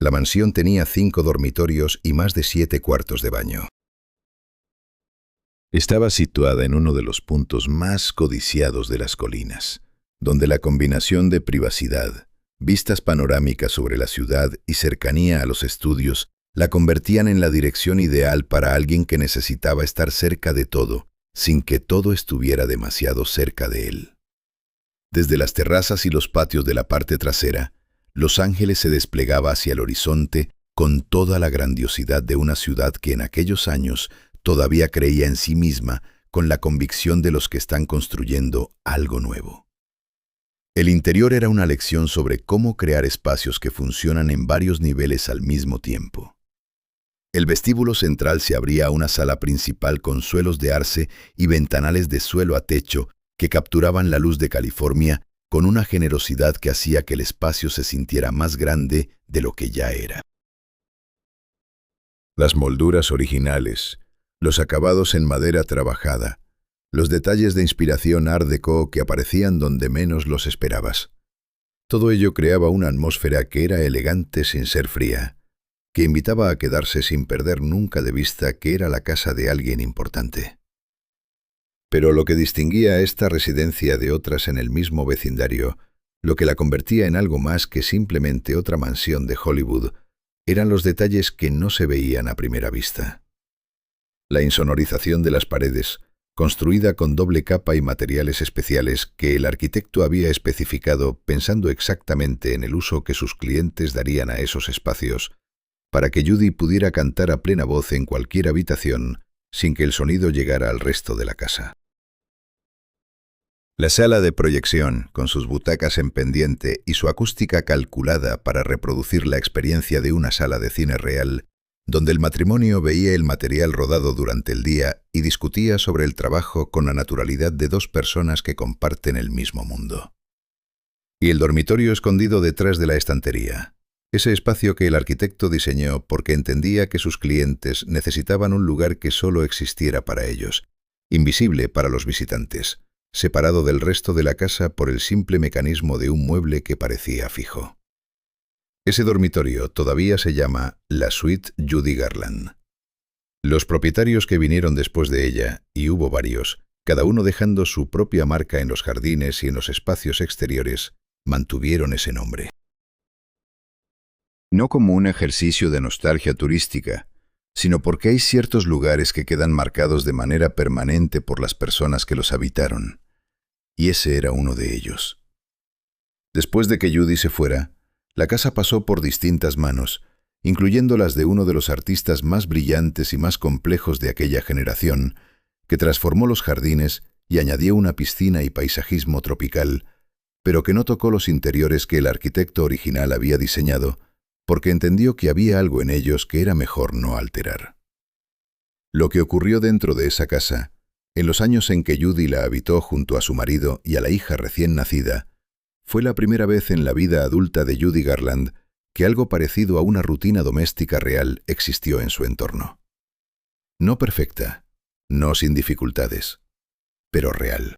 La mansión tenía 5 dormitorios y más de 7 cuartos de baño. Estaba situada en uno de los puntos más codiciados de las colinas, donde la combinación de privacidad, vistas panorámicas sobre la ciudad y cercanía a los estudios la convertían en la dirección ideal para alguien que necesitaba estar cerca de todo, sin que todo estuviera demasiado cerca de él. Desde las terrazas y los patios de la parte trasera, Los Ángeles se desplegaba hacia el horizonte con toda la grandiosidad de una ciudad que en aquellos años todavía creía en sí misma con la convicción de los que están construyendo algo nuevo. El interior era una lección sobre cómo crear espacios que funcionan en varios niveles al mismo tiempo. El vestíbulo central se abría a una sala principal con suelos de arce y ventanales de suelo a techo que capturaban la luz de California con una generosidad que hacía que el espacio se sintiera más grande de lo que ya era. Las molduras originales, los acabados en madera trabajada, los detalles de inspiración Art Deco que aparecían donde menos los esperabas. Todo ello creaba una atmósfera que era elegante sin ser fría, que invitaba a quedarse sin perder nunca de vista que era la casa de alguien importante. Pero lo que distinguía a esta residencia de otras en el mismo vecindario, lo que la convertía en algo más que simplemente otra mansión de Hollywood, eran los detalles que no se veían a primera vista. La insonorización de las paredes, construida con doble capa y materiales especiales que el arquitecto había especificado pensando exactamente en el uso que sus clientes darían a esos espacios, para que Judy pudiera cantar a plena voz en cualquier habitación sin que el sonido llegara al resto de la casa. La sala de proyección, con sus butacas en pendiente y su acústica calculada para reproducir la experiencia de una sala de cine real, donde el matrimonio veía el material rodado durante el día y discutía sobre el trabajo con la naturalidad de dos personas que comparten el mismo mundo. Y el dormitorio escondido detrás de la estantería, ese espacio que el arquitecto diseñó porque entendía que sus clientes necesitaban un lugar que solo existiera para ellos, invisible para los visitantes, separado del resto de la casa por el simple mecanismo de un mueble que parecía fijo. Ese dormitorio todavía se llama la Suite Judy Garland. Los propietarios que vinieron después de ella, y hubo varios, cada uno dejando su propia marca en los jardines y en los espacios exteriores, mantuvieron ese nombre. No como un ejercicio de nostalgia turística, sino porque hay ciertos lugares que quedan marcados de manera permanente por las personas que los habitaron. Y ese era uno de ellos. Después de que Judy se fuera, la casa pasó por distintas manos, incluyendo las de uno de los artistas más brillantes y más complejos de aquella generación, que transformó los jardines y añadió una piscina y paisajismo tropical, pero que no tocó los interiores que el arquitecto original había diseñado, porque entendió que había algo en ellos que era mejor no alterar. Lo que ocurrió dentro de esa casa, en los años en que Judy la habitó junto a su marido y a la hija recién nacida, fue la primera vez en la vida adulta de Judy Garland que algo parecido a una rutina doméstica real existió en su entorno. No perfecta, no sin dificultades, pero real.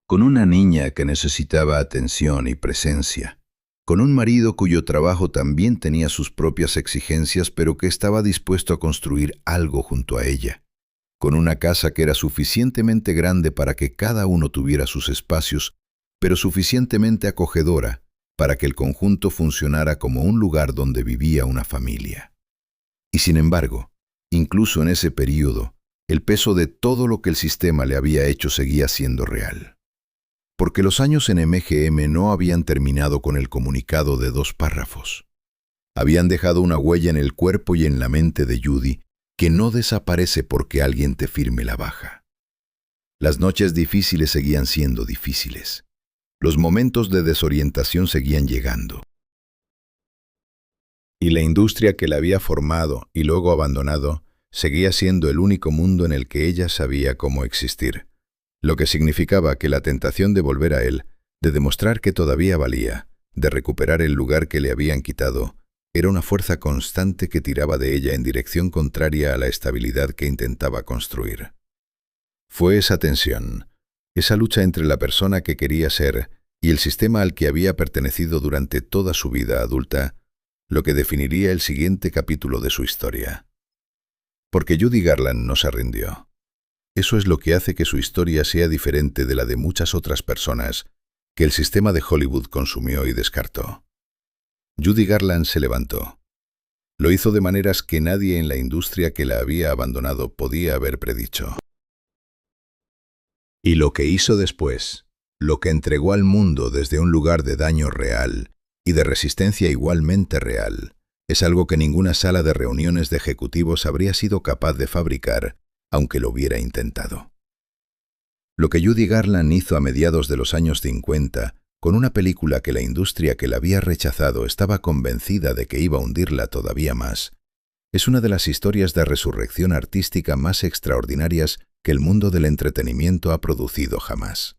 Con una niña que necesitaba atención y presencia, con un marido cuyo trabajo también tenía sus propias exigencias pero que estaba dispuesto a construir algo junto a ella, con una casa que era suficientemente grande para que cada uno tuviera sus espacios, pero suficientemente acogedora para que el conjunto funcionara como un lugar donde vivía una familia. Y sin embargo, incluso en ese período, el peso de todo lo que el sistema le había hecho seguía siendo real. Porque los años en MGM no habían terminado con el comunicado de 2 párrafos. Habían dejado una huella en el cuerpo y en la mente de Judy que no desaparece porque alguien te firme la baja. Las noches difíciles seguían siendo difíciles. Los momentos de desorientación seguían llegando. Y la industria que la había formado y luego abandonado seguía siendo el único mundo en el que ella sabía cómo existir, lo que significaba que la tentación de volver a él, de demostrar que todavía valía, de recuperar el lugar que le habían quitado, era una fuerza constante que tiraba de ella en dirección contraria a la estabilidad que intentaba construir. Fue esa tensión, esa lucha entre la persona que quería ser y el sistema al que había pertenecido durante toda su vida adulta, lo que definiría el siguiente capítulo de su historia. Porque Judy Garland no se rindió. Eso es lo que hace que su historia sea diferente de la de muchas otras personas que el sistema de Hollywood consumió y descartó. Judy Garland se levantó. Lo hizo de maneras que nadie en la industria que la había abandonado podía haber predicho. Y lo que hizo después, lo que entregó al mundo desde un lugar de daño real y de resistencia igualmente real, es algo que ninguna sala de reuniones de ejecutivos habría sido capaz de fabricar, aunque lo hubiera intentado. Lo que Judy Garland hizo a mediados de los años 50, con una película que la industria que la había rechazado estaba convencida de que iba a hundirla todavía más, es una de las historias de resurrección artística más extraordinarias que el mundo del entretenimiento ha producido jamás.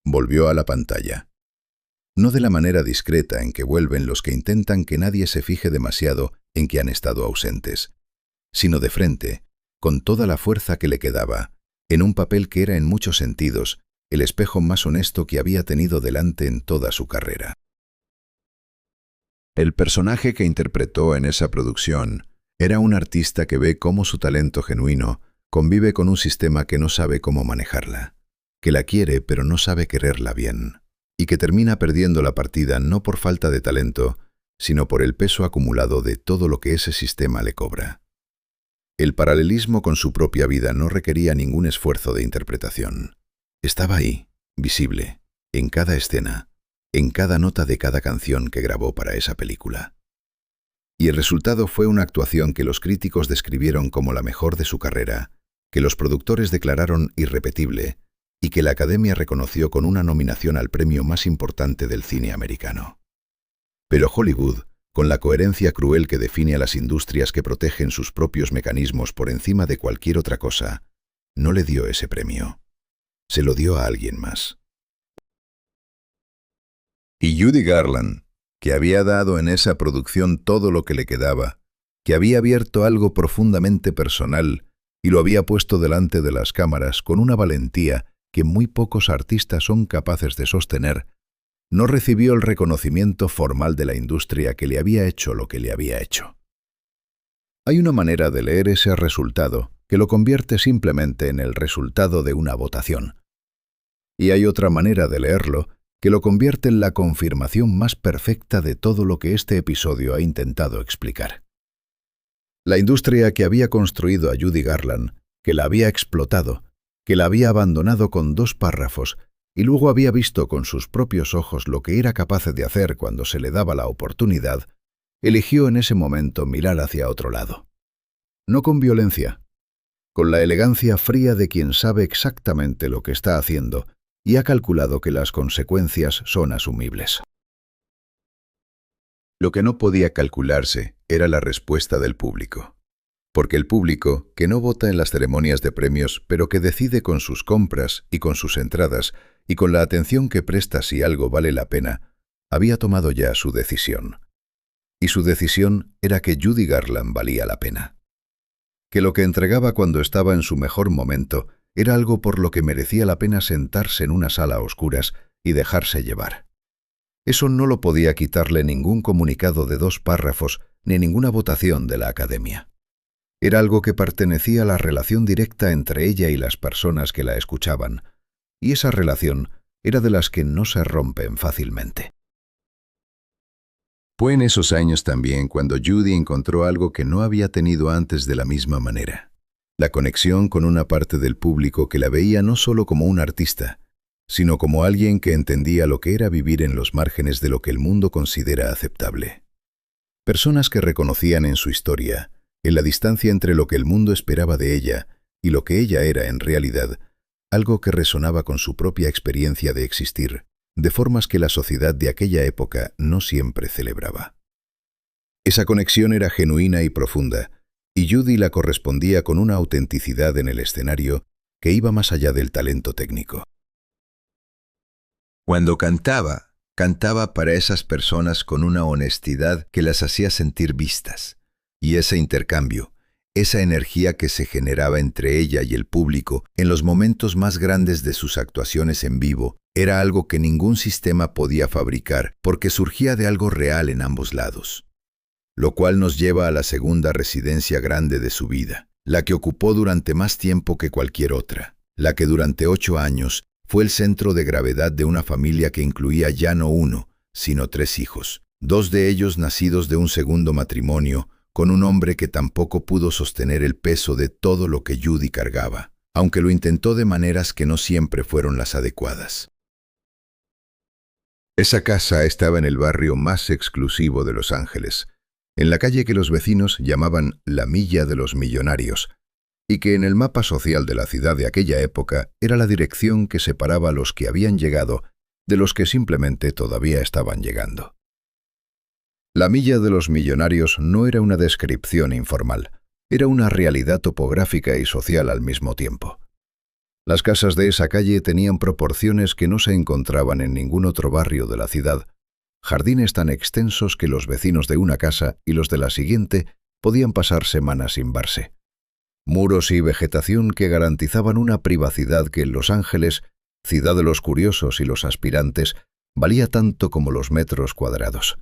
Volvió a la pantalla. No de la manera discreta en que vuelven los que intentan que nadie se fije demasiado en que han estado ausentes, sino de frente, con toda la fuerza que le quedaba, en un papel que era en muchos sentidos el espejo más honesto que había tenido delante en toda su carrera. El personaje que interpretó en esa producción era un artista que ve cómo su talento genuino convive con un sistema que no sabe cómo manejarla, que la quiere pero no sabe quererla bien, y que termina perdiendo la partida no por falta de talento, sino por el peso acumulado de todo lo que ese sistema le cobra. El paralelismo con su propia vida no requería ningún esfuerzo de interpretación. Estaba ahí, visible, en cada escena, en cada nota de cada canción que grabó para esa película. Y el resultado fue una actuación que los críticos describieron como la mejor de su carrera, que los productores declararon irrepetible y que la Academia reconoció con una nominación al premio más importante del cine americano. Pero Hollywood, con la coherencia cruel que define a las industrias que protegen sus propios mecanismos por encima de cualquier otra cosa, no le dio ese premio. Se lo dio a alguien más. Y Judy Garland, que había dado en esa producción todo lo que le quedaba, que había abierto algo profundamente personal y lo había puesto delante de las cámaras con una valentía que muy pocos artistas son capaces de sostener, no recibió el reconocimiento formal de la industria que le había hecho lo que le había hecho. Hay una manera de leer ese resultado que lo convierte simplemente en el resultado de una votación. Y hay otra manera de leerlo que lo convierte en la confirmación más perfecta de todo lo que este episodio ha intentado explicar. La industria que había construido a Judy Garland, que la había explotado, que la había abandonado con 2 párrafos, y luego había visto con sus propios ojos lo que era capaz de hacer cuando se le daba la oportunidad, eligió en ese momento mirar hacia otro lado. No con violencia, con la elegancia fría de quien sabe exactamente lo que está haciendo y ha calculado que las consecuencias son asumibles. Lo que no podía calcularse era la respuesta del público. Porque el público, que no vota en las ceremonias de premios, pero que decide con sus compras y con sus entradas y con la atención que presta si algo vale la pena, había tomado ya su decisión. Y su decisión era que Judy Garland valía la pena. Que lo que entregaba cuando estaba en su mejor momento era algo por lo que merecía la pena sentarse en una sala a oscuras y dejarse llevar. Eso no lo podía quitarle ningún comunicado de 2 párrafos ni ninguna votación de la Academia. Era algo que pertenecía a la relación directa entre ella y las personas que la escuchaban, y esa relación era de las que no se rompen fácilmente. Fue en esos años también cuando Judy encontró algo que no había tenido antes de la misma manera: la conexión con una parte del público que la veía no solo como un artista, sino como alguien que entendía lo que era vivir en los márgenes de lo que el mundo considera aceptable. Personas que reconocían en su historia, en la distancia entre lo que el mundo esperaba de ella y lo que ella era en realidad, algo que resonaba con su propia experiencia de existir, de formas que la sociedad de aquella época no siempre celebraba. Esa conexión era genuina y profunda, y Judy la correspondía con una autenticidad en el escenario que iba más allá del talento técnico. Cuando cantaba, cantaba para esas personas con una honestidad que las hacía sentir vistas, y ese intercambio, esa energía que se generaba entre ella y el público en los momentos más grandes de sus actuaciones en vivo, era algo que ningún sistema podía fabricar porque surgía de algo real en ambos lados. Lo cual nos lleva a la segunda residencia grande de su vida, la que ocupó durante más tiempo que cualquier otra, la que durante 8 años fue el centro de gravedad de una familia que incluía ya no 1, sino 3 hijos, 2 de ellos nacidos de un segundo matrimonio, con un hombre que tampoco pudo sostener el peso de todo lo que Judy cargaba, aunque lo intentó de maneras que no siempre fueron las adecuadas. Esa casa estaba en el barrio más exclusivo de Los Ángeles, en la calle que los vecinos llamaban la Milla de los Millonarios, y que en el mapa social de la ciudad de aquella época era la dirección que separaba a los que habían llegado de los que simplemente todavía estaban llegando. La milla de los millonarios no era una descripción informal, era una realidad topográfica y social al mismo tiempo. Las casas de esa calle tenían proporciones que no se encontraban en ningún otro barrio de la ciudad, jardines tan extensos que los vecinos de una casa y los de la siguiente podían pasar semanas sin verse. Muros y vegetación que garantizaban una privacidad que en Los Ángeles, ciudad de los curiosos y los aspirantes, valía tanto como los metros cuadrados.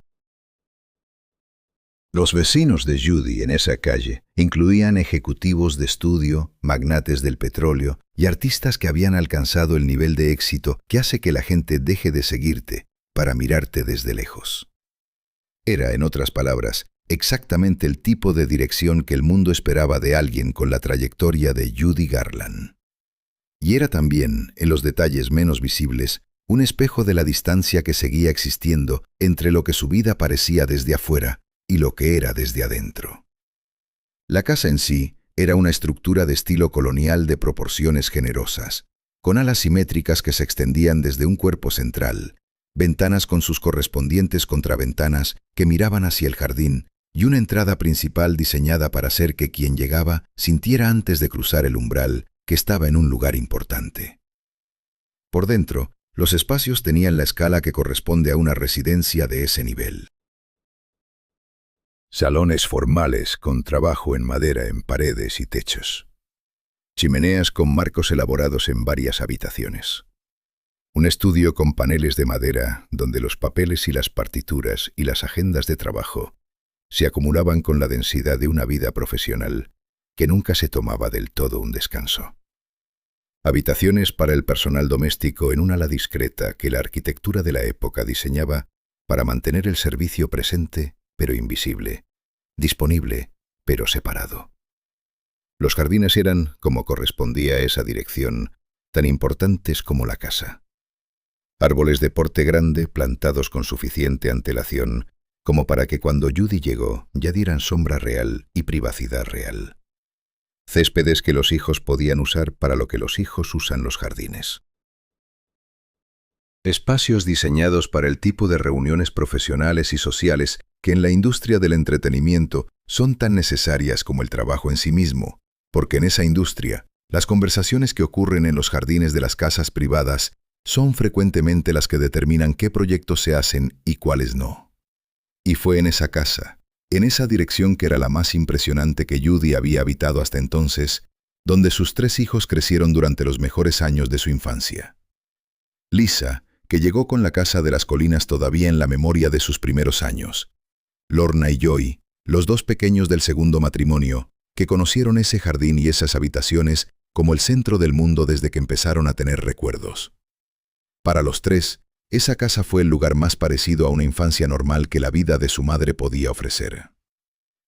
Los vecinos de Judy en esa calle incluían ejecutivos de estudio, magnates del petróleo y artistas que habían alcanzado el nivel de éxito que hace que la gente deje de seguirte para mirarte desde lejos. Era, en otras palabras, exactamente el tipo de dirección que el mundo esperaba de alguien con la trayectoria de Judy Garland. Y era también, en los detalles menos visibles, un espejo de la distancia que seguía existiendo entre lo que su vida parecía desde afuera y lo que era desde adentro. La casa en sí era una estructura de estilo colonial de proporciones generosas, con alas simétricas que se extendían desde un cuerpo central, ventanas con sus correspondientes contraventanas que miraban hacia el jardín y una entrada principal diseñada para hacer que quien llegaba sintiera antes de cruzar el umbral que estaba en un lugar importante. Por dentro, los espacios tenían la escala que corresponde a una residencia de ese nivel. Salones formales con trabajo en madera en paredes y techos. Chimeneas con marcos elaborados en varias habitaciones. Un estudio con paneles de madera donde los papeles y las partituras y las agendas de trabajo se acumulaban con la densidad de una vida profesional que nunca se tomaba del todo un descanso. Habitaciones para el personal doméstico en un ala discreta que la arquitectura de la época diseñaba para mantener el servicio presente pero invisible, disponible pero separado. Los jardines eran, como correspondía a esa dirección, tan importantes como la casa. Árboles de porte grande plantados con suficiente antelación como para que cuando Judy llegó ya dieran sombra real y privacidad real. Céspedes que los hijos podían usar para lo que los hijos usan los jardines. Espacios diseñados para el tipo de reuniones profesionales y sociales que en la industria del entretenimiento son tan necesarias como el trabajo en sí mismo, porque en esa industria, las conversaciones que ocurren en los jardines de las casas privadas son frecuentemente las que determinan qué proyectos se hacen y cuáles no. Y fue en esa casa, en esa dirección que era la más impresionante que Judy había habitado hasta entonces, donde sus 3 hijos crecieron durante los mejores años de su infancia. Lisa, que llegó con la casa de las colinas todavía en la memoria de sus primeros años. Lorna y Joy, los 2 pequeños del segundo matrimonio, que conocieron ese jardín y esas habitaciones como el centro del mundo desde que empezaron a tener recuerdos. Para los 3, esa casa fue el lugar más parecido a una infancia normal que la vida de su madre podía ofrecer.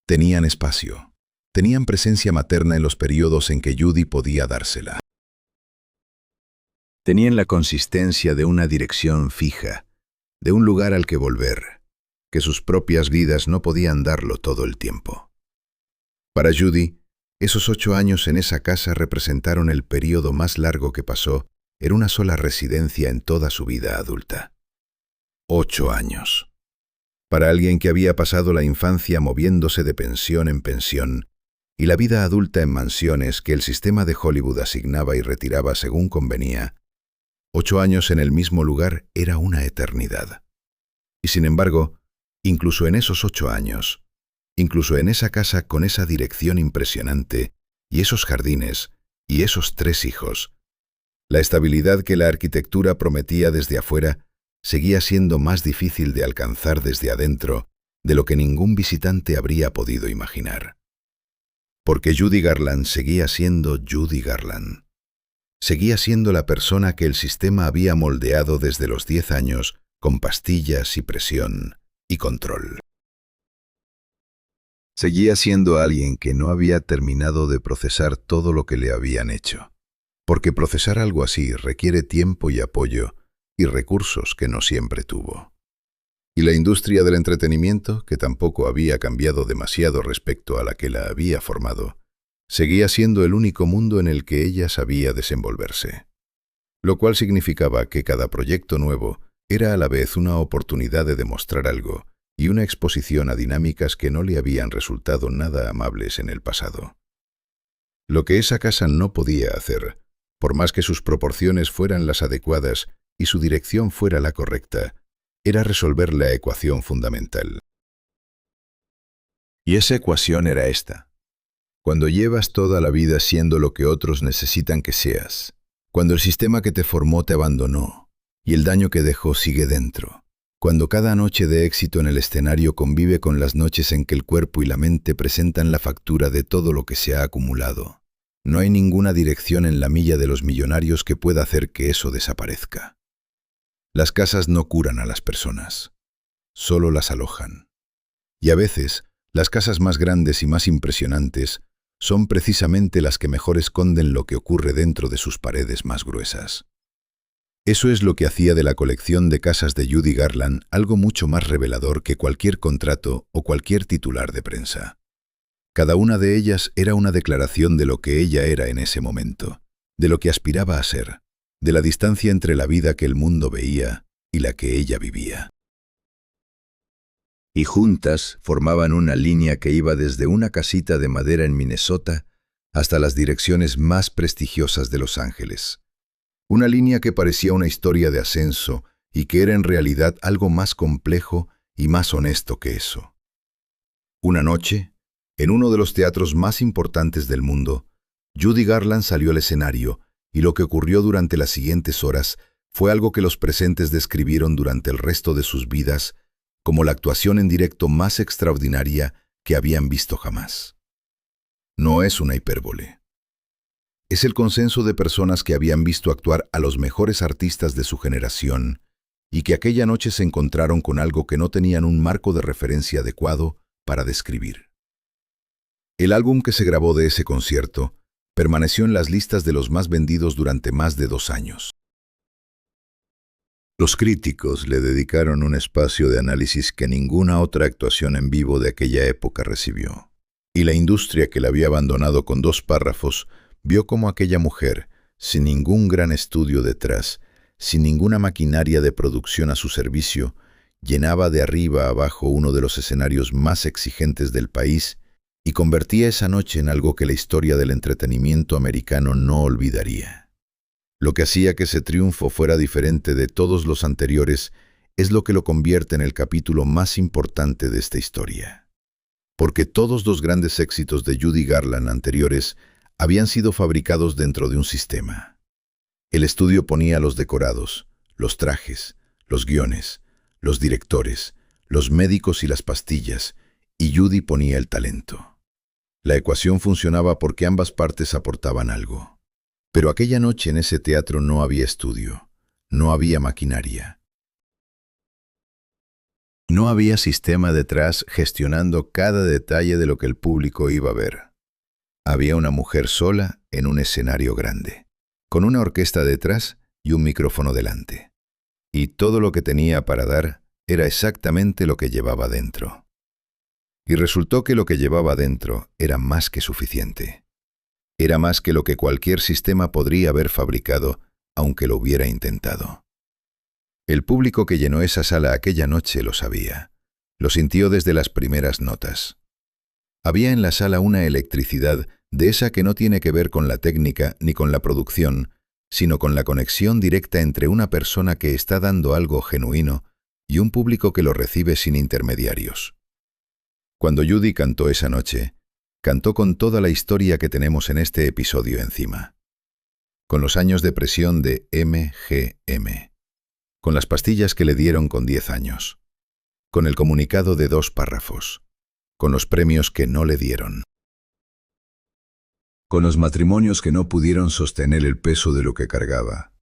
Tenían espacio, tenían presencia materna en los periodos en que Judy podía dársela. Tenían la consistencia de una dirección fija, de un lugar al que volver, que sus propias vidas no podían darlo todo el tiempo. Para Judy, esos 8 años en esa casa representaron el período más largo que pasó en una sola residencia en toda su vida adulta. 8 años. Para alguien que había pasado la infancia moviéndose de pensión en pensión y la vida adulta en mansiones que el sistema de Hollywood asignaba y retiraba según convenía, 8 años en el mismo lugar era una eternidad. Y sin embargo, incluso en esos 8 años, incluso en esa casa con esa dirección impresionante, y esos jardines, y esos 3 hijos, la estabilidad que la arquitectura prometía desde afuera seguía siendo más difícil de alcanzar desde adentro de lo que ningún visitante habría podido imaginar. Porque Judy Garland seguía siendo Judy Garland. Seguía siendo la persona que el sistema había moldeado desde los 10 años con pastillas y presión y control. Seguía siendo alguien que no había terminado de procesar todo lo que le habían hecho, porque procesar algo así requiere tiempo y apoyo y recursos que no siempre tuvo. Y la industria del entretenimiento, que tampoco había cambiado demasiado respecto a la que la había formado, Seguía siendo el único mundo en el que ella sabía desenvolverse, lo cual significaba que cada proyecto nuevo era a la vez una oportunidad de demostrar algo y una exposición a dinámicas que no le habían resultado nada amables en el pasado. Lo que esa casa no podía hacer, por más que sus proporciones fueran las adecuadas y su dirección fuera la correcta, era resolver la ecuación fundamental. Y esa ecuación era esta. Cuando llevas toda la vida siendo lo que otros necesitan que seas, cuando el sistema que te formó te abandonó y el daño que dejó sigue dentro, cuando cada noche de éxito en el escenario convive con las noches en que el cuerpo y la mente presentan la factura de todo lo que se ha acumulado, no hay ninguna dirección en la milla de los millonarios que pueda hacer que eso desaparezca. Las casas no curan a las personas, solo las alojan. Y a veces, las casas más grandes y más impresionantes son precisamente las que mejor esconden lo que ocurre dentro de sus paredes más gruesas. Eso es lo que hacía de la colección de casas de Judy Garland algo mucho más revelador que cualquier contrato o cualquier titular de prensa. Cada una de ellas era una declaración de lo que ella era en ese momento, de lo que aspiraba a ser, de la distancia entre la vida que el mundo veía y la que ella vivía. Y juntas formaban una línea que iba desde una casita de madera en Minnesota hasta las direcciones más prestigiosas de Los Ángeles. Una línea que parecía una historia de ascenso y que era en realidad algo más complejo y más honesto que eso. Una noche, en uno de los teatros más importantes del mundo, Judy Garland salió al escenario y lo que ocurrió durante las siguientes horas fue algo que los presentes describieron durante el resto de sus vidas como la actuación en directo más extraordinaria que habían visto jamás. No es una hipérbole. Es el consenso de personas que habían visto actuar a los mejores artistas de su generación y que aquella noche se encontraron con algo que no tenían un marco de referencia adecuado para describir. El álbum que se grabó de ese concierto permaneció en las listas de los más vendidos durante más de 2 años. Los críticos le dedicaron un espacio de análisis que ninguna otra actuación en vivo de aquella época recibió. Y la industria que la había abandonado con 2 párrafos vio cómo aquella mujer, sin ningún gran estudio detrás, sin ninguna maquinaria de producción a su servicio, llenaba de arriba a abajo uno de los escenarios más exigentes del país y convertía esa noche en algo que la historia del entretenimiento americano no olvidaría. Lo que hacía que ese triunfo fuera diferente de todos los anteriores es lo que lo convierte en el capítulo más importante de esta historia. Porque todos los grandes éxitos de Judy Garland anteriores habían sido fabricados dentro de un sistema. El estudio ponía los decorados, los trajes, los guiones, los directores, los médicos y las pastillas, y Judy ponía el talento. La ecuación funcionaba porque ambas partes aportaban algo. Pero aquella noche en ese teatro no había estudio, no había maquinaria. No había sistema detrás gestionando cada detalle de lo que el público iba a ver. Había una mujer sola en un escenario grande, con una orquesta detrás y un micrófono delante. Y todo lo que tenía para dar era exactamente lo que llevaba dentro. Y resultó que lo que llevaba dentro era más que suficiente. Era más que lo que cualquier sistema podría haber fabricado, aunque lo hubiera intentado. El público que llenó esa sala aquella noche lo sabía. Lo sintió desde las primeras notas. Había en la sala una electricidad de esa que no tiene que ver con la técnica ni con la producción, sino con la conexión directa entre una persona que está dando algo genuino y un público que lo recibe sin intermediarios. Cuando Judy cantó esa noche, cantó con toda la historia que tenemos en este episodio encima. Con los años de presión de MGM. Con las pastillas que le dieron con 10 años. Con el comunicado de 2 párrafos. Con los premios que no le dieron. Con los matrimonios que no pudieron sostener el peso de lo que cargaba.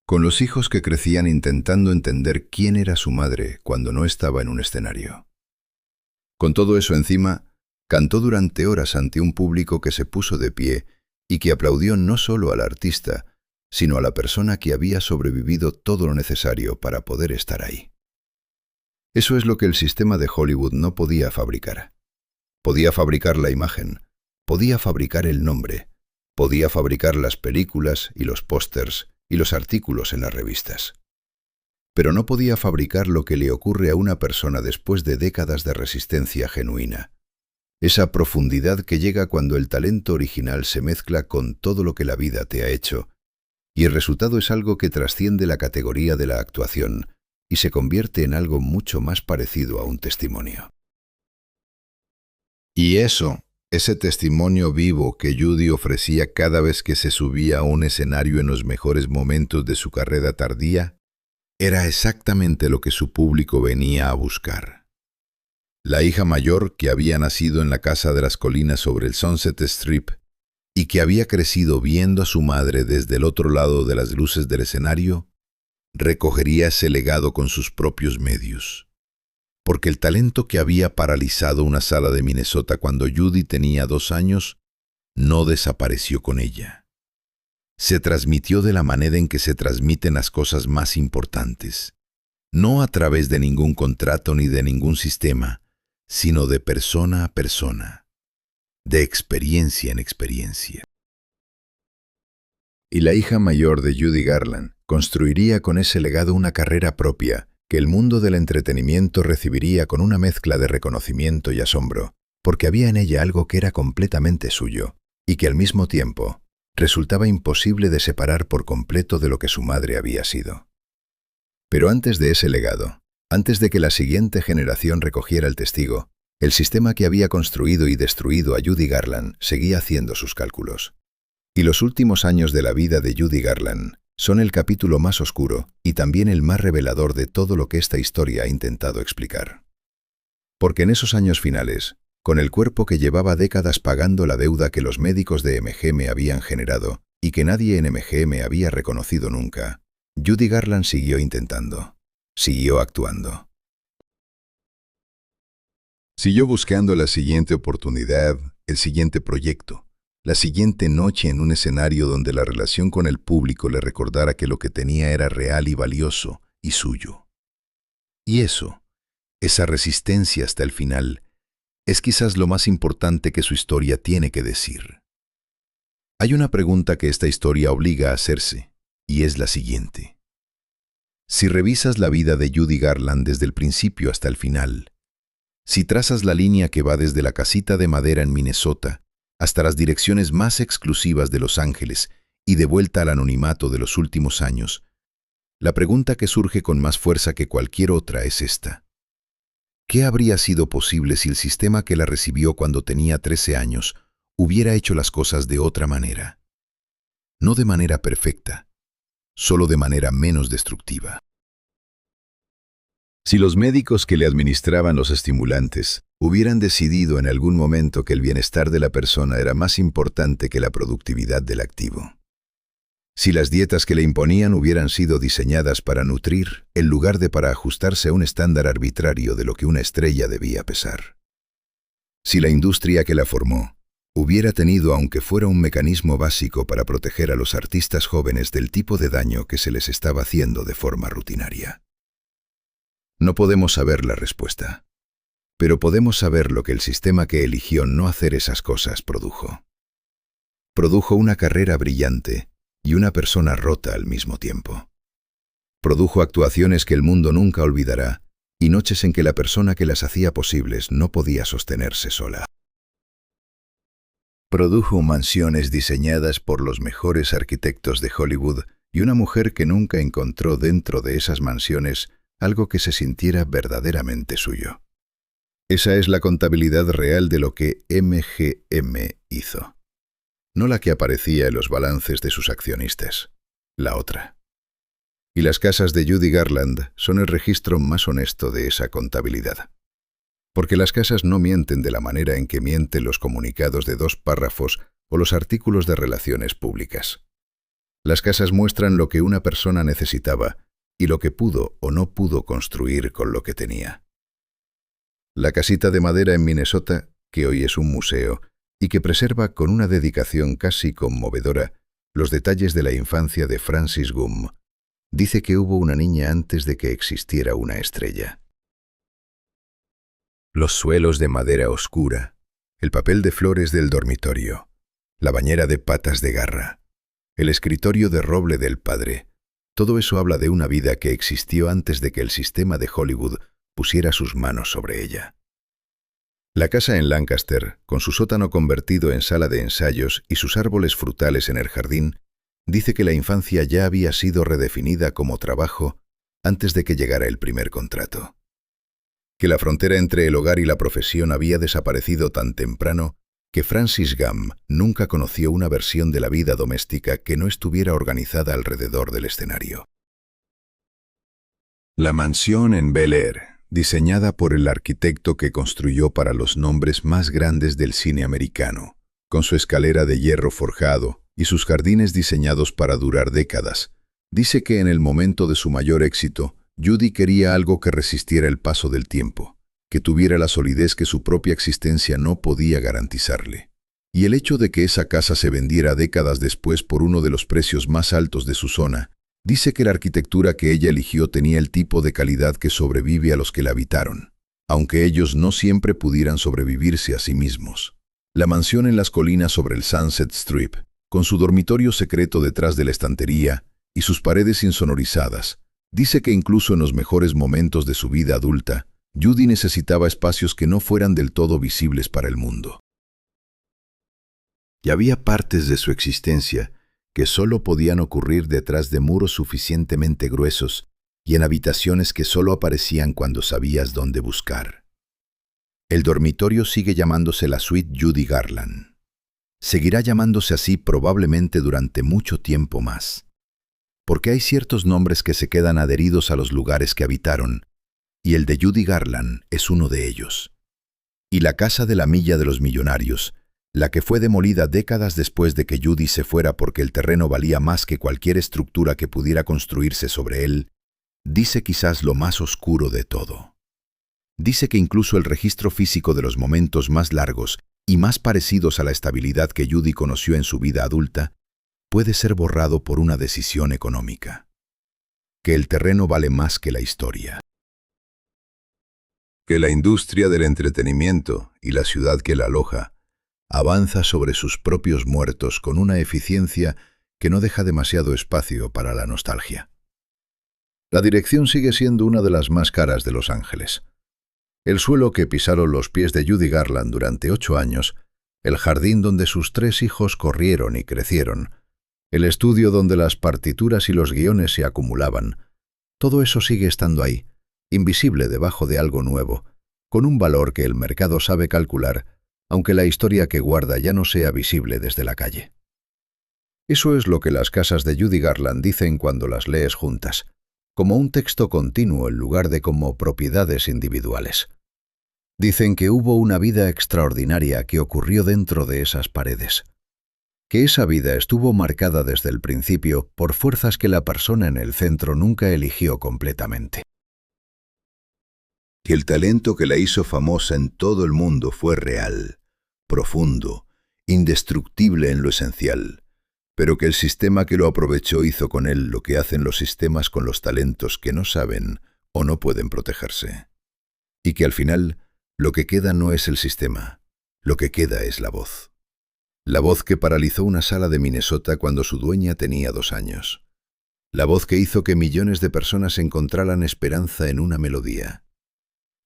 Con los hijos que crecían intentando entender quién era su madre cuando no estaba en un escenario. Con todo eso encima, cantó durante horas ante un público que se puso de pie y que aplaudió no solo al artista, sino a la persona que había sobrevivido todo lo necesario para poder estar ahí. Eso es lo que el sistema de Hollywood no podía fabricar. Podía fabricar la imagen, podía fabricar el nombre, podía fabricar las películas y los pósters y los artículos en las revistas. Pero no podía fabricar lo que le ocurre a una persona después de décadas de resistencia genuina. Esa profundidad que llega cuando el talento original se mezcla con todo lo que la vida te ha hecho, y el resultado es algo que trasciende la categoría de la actuación y se convierte en algo mucho más parecido a un testimonio. Y ese testimonio vivo que Judy ofrecía cada vez que se subía a un escenario en los mejores momentos de su carrera tardía, era exactamente lo que su público venía a buscar. La hija mayor, que había nacido en la casa de las colinas sobre el Sunset Strip y que había crecido viendo a su madre desde el otro lado de las luces del escenario, recogería ese legado con sus propios medios. Porque el talento que había paralizado una sala de Minnesota cuando Judy tenía 2 años no desapareció con ella. Se transmitió de la manera en que se transmiten las cosas más importantes, no a través de ningún contrato ni de ningún sistema, sino de persona a persona, de experiencia en experiencia. Y la hija mayor de Judy Garland construiría con ese legado una carrera propia que el mundo del entretenimiento recibiría con una mezcla de reconocimiento y asombro, porque había en ella algo que era completamente suyo y que al mismo tiempo resultaba imposible de separar por completo de lo que su madre había sido. Pero antes de ese legado, antes de que la siguiente generación recogiera el testigo, el sistema que había construido y destruido a Judy Garland seguía haciendo sus cálculos. Y los últimos años de la vida de Judy Garland son el capítulo más oscuro y también el más revelador de todo lo que esta historia ha intentado explicar. Porque en esos años finales, con el cuerpo que llevaba décadas pagando la deuda que los médicos de MGM habían generado y que nadie en MGM había reconocido nunca, Judy Garland siguió intentando, siguió actuando. Siguió buscando la siguiente oportunidad, el siguiente proyecto, la siguiente noche en un escenario donde la relación con el público le recordara que lo que tenía era real y valioso y suyo. Y esa resistencia hasta el final, es quizás lo más importante que su historia tiene que decir. Hay una pregunta que esta historia obliga a hacerse, y es la siguiente. Si revisas la vida de Judy Garland desde el principio hasta el final, si trazas la línea que va desde la casita de madera en Minnesota hasta las direcciones más exclusivas de Los Ángeles y de vuelta al anonimato de los últimos años, la pregunta que surge con más fuerza que cualquier otra es esta. ¿Qué habría sido posible si el sistema que la recibió cuando tenía 13 años hubiera hecho las cosas de otra manera? No de manera perfecta, solo de manera menos destructiva. Si los médicos que le administraban los estimulantes hubieran decidido en algún momento que el bienestar de la persona era más importante que la productividad del activo. Si las dietas que le imponían hubieran sido diseñadas para nutrir, en lugar de para ajustarse a un estándar arbitrario de lo que una estrella debía pesar. Si la industria que la formó hubiera tenido, aunque fuera un mecanismo básico para proteger a los artistas jóvenes del tipo de daño que se les estaba haciendo de forma rutinaria. No podemos saber la respuesta, pero podemos saber lo que el sistema que eligió no hacer esas cosas produjo. Produjo una carrera brillante y una persona rota al mismo tiempo. Produjo actuaciones que el mundo nunca olvidará y noches en que la persona que las hacía posibles no podía sostenerse sola. Produjo mansiones diseñadas por los mejores arquitectos de Hollywood y una mujer que nunca encontró dentro de esas mansiones algo que se sintiera verdaderamente suyo. Esa es la contabilidad real de lo que MGM hizo. No la que aparecía en los balances de sus accionistas, la otra. Y las casas de Judy Garland son el registro más honesto de esa contabilidad. Porque las casas no mienten de la manera en que mienten los comunicados de 2 párrafos o los artículos de relaciones públicas. Las casas muestran lo que una persona necesitaba y lo que pudo o no pudo construir con lo que tenía. La casita de madera en Minnesota, que hoy es un museo y que preserva con una dedicación casi conmovedora los detalles de la infancia de Francis Gumm, dice que hubo una niña antes de que existiera una estrella. Los suelos de madera oscura, El papel de flores del dormitorio, la bañera de patas de garra, el escritorio de roble del padre. Todo eso habla de una vida que existió antes de que el sistema de Hollywood pusiera sus manos sobre ella. La casa en Lancaster, con su sótano convertido en sala de ensayos y sus árboles frutales en el jardín, dice que la infancia ya había sido redefinida como trabajo antes de que llegara el primer contrato. Que la frontera entre el hogar y la profesión había desaparecido tan temprano que Francis Gam nunca conoció una versión de la vida doméstica que no estuviera organizada alrededor del escenario. La mansión en Bel Air, diseñada por el arquitecto que construyó para los nombres más grandes del cine americano, con su escalera de hierro forjado y sus jardines diseñados para durar décadas, dice que en el momento de su mayor éxito, Judy quería algo que resistiera el paso del tiempo, que tuviera la solidez que su propia existencia no podía garantizarle. Y el hecho de que esa casa se vendiera décadas después por uno de los precios más altos de su zona, dice que la arquitectura que ella eligió tenía el tipo de calidad que sobrevive a los que la habitaron, aunque ellos no siempre pudieran sobrevivirse a sí mismos. La mansión en las colinas sobre el Sunset Strip, con su dormitorio secreto detrás de la estantería y sus paredes insonorizadas, dice que incluso en los mejores momentos de su vida adulta, Judy necesitaba espacios que no fueran del todo visibles para el mundo. Y había partes de su existencia que solo podían ocurrir detrás de muros suficientemente gruesos y en habitaciones que solo aparecían cuando sabías dónde buscar. El dormitorio sigue llamándose la Suite Judy Garland. Seguirá llamándose así probablemente durante mucho tiempo más, porque hay ciertos nombres que se quedan adheridos a los lugares que habitaron, y el de Judy Garland es uno de ellos. Y la casa de la milla de los millonarios, la que fue demolida décadas después de que Judy se fuera porque el terreno valía más que cualquier estructura que pudiera construirse sobre él, dice quizás lo más oscuro de todo. Dice que incluso el registro físico de los momentos más largos y más parecidos a la estabilidad que Judy conoció en su vida adulta puede ser borrado por una decisión económica. Que el terreno vale más que la historia. Que la industria del entretenimiento y la ciudad que la aloja avanza sobre sus propios muertos con una eficiencia que no deja demasiado espacio para la nostalgia. La dirección sigue siendo una de las más caras de Los Ángeles. El suelo que pisaron los pies de Judy Garland durante 8 años, el jardín donde sus 3 hijos corrieron y crecieron, el estudio donde las partituras y los guiones se acumulaban, todo eso sigue estando ahí, invisible debajo de algo nuevo, con un valor que el mercado sabe calcular, aunque la historia que guarda ya no sea visible desde la calle. Eso es lo que las casas de Judy Garland dicen cuando las lees juntas, como un texto continuo en lugar de como propiedades individuales. Dicen que hubo una vida extraordinaria que ocurrió dentro de esas paredes, que esa vida estuvo marcada desde el principio por fuerzas que la persona en el centro nunca eligió completamente. Que el talento que la hizo famosa en todo el mundo fue real, profundo, indestructible en lo esencial, pero que el sistema que lo aprovechó hizo con él lo que hacen los sistemas con los talentos que no saben o no pueden protegerse. Y que al final, lo que queda no es el sistema, lo que queda es la voz. La voz que paralizó una sala de Minnesota cuando su dueña tenía 2 años. La voz que hizo que millones de personas encontraran esperanza en una melodía.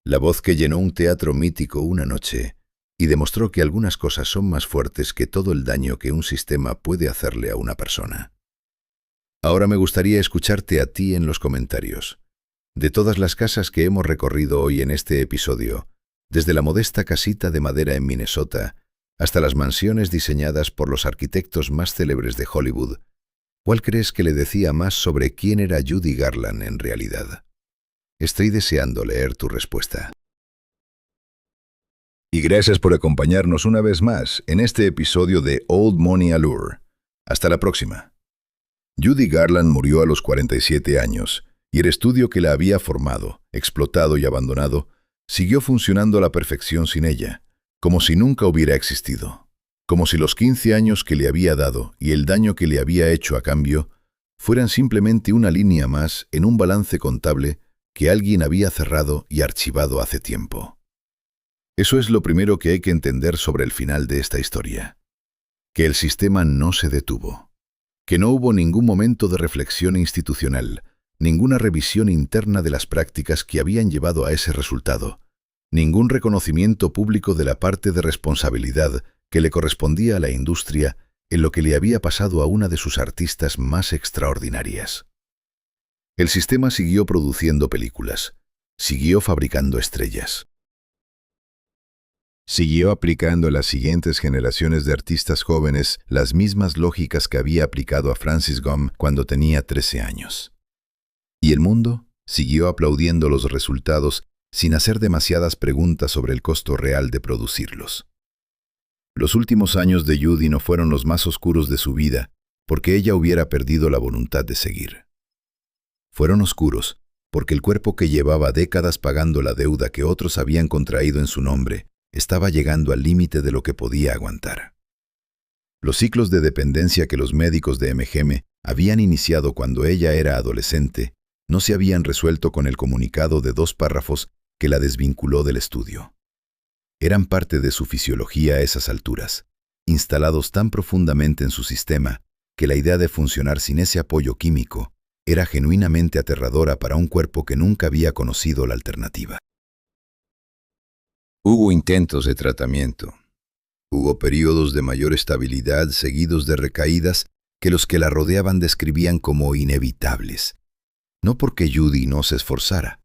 La voz que llenó un teatro mítico una noche y demostró que algunas cosas son más fuertes que todo el daño que un sistema puede hacerle a una persona. Ahora me gustaría escucharte a ti en los comentarios. De todas las casas que hemos recorrido hoy en este episodio, desde la modesta casita de madera en Minnesota hasta las mansiones diseñadas por los arquitectos más célebres de Hollywood, ¿cuál crees que le decía más sobre quién era Judy Garland en realidad? Estoy deseando leer tu respuesta. Y gracias por acompañarnos una vez más en este episodio de Old Money Allure. Hasta la próxima. Judy Garland murió a los 47 años y el estudio que la había formado, explotado y abandonado, siguió funcionando a la perfección sin ella, como si nunca hubiera existido, como si los 15 años que le había dado y el daño que le había hecho a cambio fueran simplemente una línea más en un balance contable que alguien había cerrado y archivado hace tiempo. Eso es lo primero que hay que entender sobre el final de esta historia. Que el sistema no se detuvo. Que no hubo ningún momento de reflexión institucional, ninguna revisión interna de las prácticas que habían llevado a ese resultado, ningún reconocimiento público de la parte de responsabilidad que le correspondía a la industria en lo que le había pasado a una de sus artistas más extraordinarias. El sistema siguió produciendo películas, siguió fabricando estrellas. Siguió aplicando a las siguientes generaciones de artistas jóvenes las mismas lógicas que había aplicado a Francis Gumm cuando tenía 13 años. Y el mundo siguió aplaudiendo los resultados sin hacer demasiadas preguntas sobre el costo real de producirlos. Los últimos años de Judy no fueron los más oscuros de su vida, porque ella hubiera perdido la voluntad de seguir. Fueron oscuros porque el cuerpo que llevaba décadas pagando la deuda que otros habían contraído en su nombre estaba llegando al límite de lo que podía aguantar. Los ciclos de dependencia que los médicos de MGM habían iniciado cuando ella era adolescente no se habían resuelto con el comunicado de 2 párrafos que la desvinculó del estudio. Eran parte de su fisiología a esas alturas, instalados tan profundamente en su sistema que la idea de funcionar sin ese apoyo químico era genuinamente aterradora para un cuerpo que nunca había conocido la alternativa. Hubo intentos de tratamiento. Hubo periodos de mayor estabilidad seguidos de recaídas que los que la rodeaban describían como inevitables. No porque Judy no se esforzara,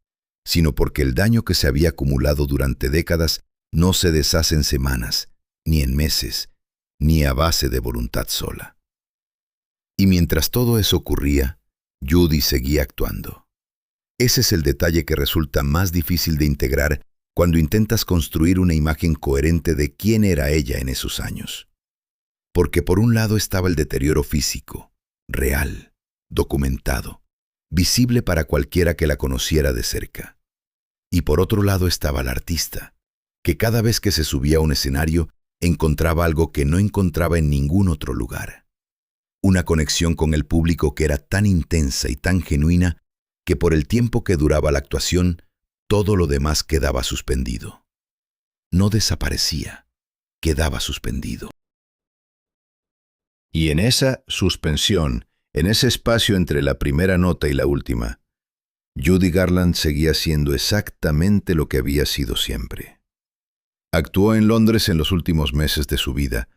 sino porque el daño que se había acumulado durante décadas no se deshace en semanas, ni en meses, ni a base de voluntad sola. Y mientras todo eso ocurría, Judy seguía actuando. Ese es el detalle que resulta más difícil de integrar cuando intentas construir una imagen coherente de quién era ella en esos años. Porque por un lado estaba el deterioro físico, real, documentado, visible para cualquiera que la conociera de cerca. Y por otro lado estaba la artista, que cada vez que se subía a un escenario encontraba algo que no encontraba en ningún otro lugar. Una conexión con el público que era tan intensa y tan genuina que por el tiempo que duraba la actuación, todo lo demás quedaba suspendido. No desaparecía, quedaba suspendido. Y en esa suspensión, en ese espacio entre la primera nota y la última, Judy Garland seguía siendo exactamente lo que había sido siempre. Actuó en Londres en los últimos meses de su vida.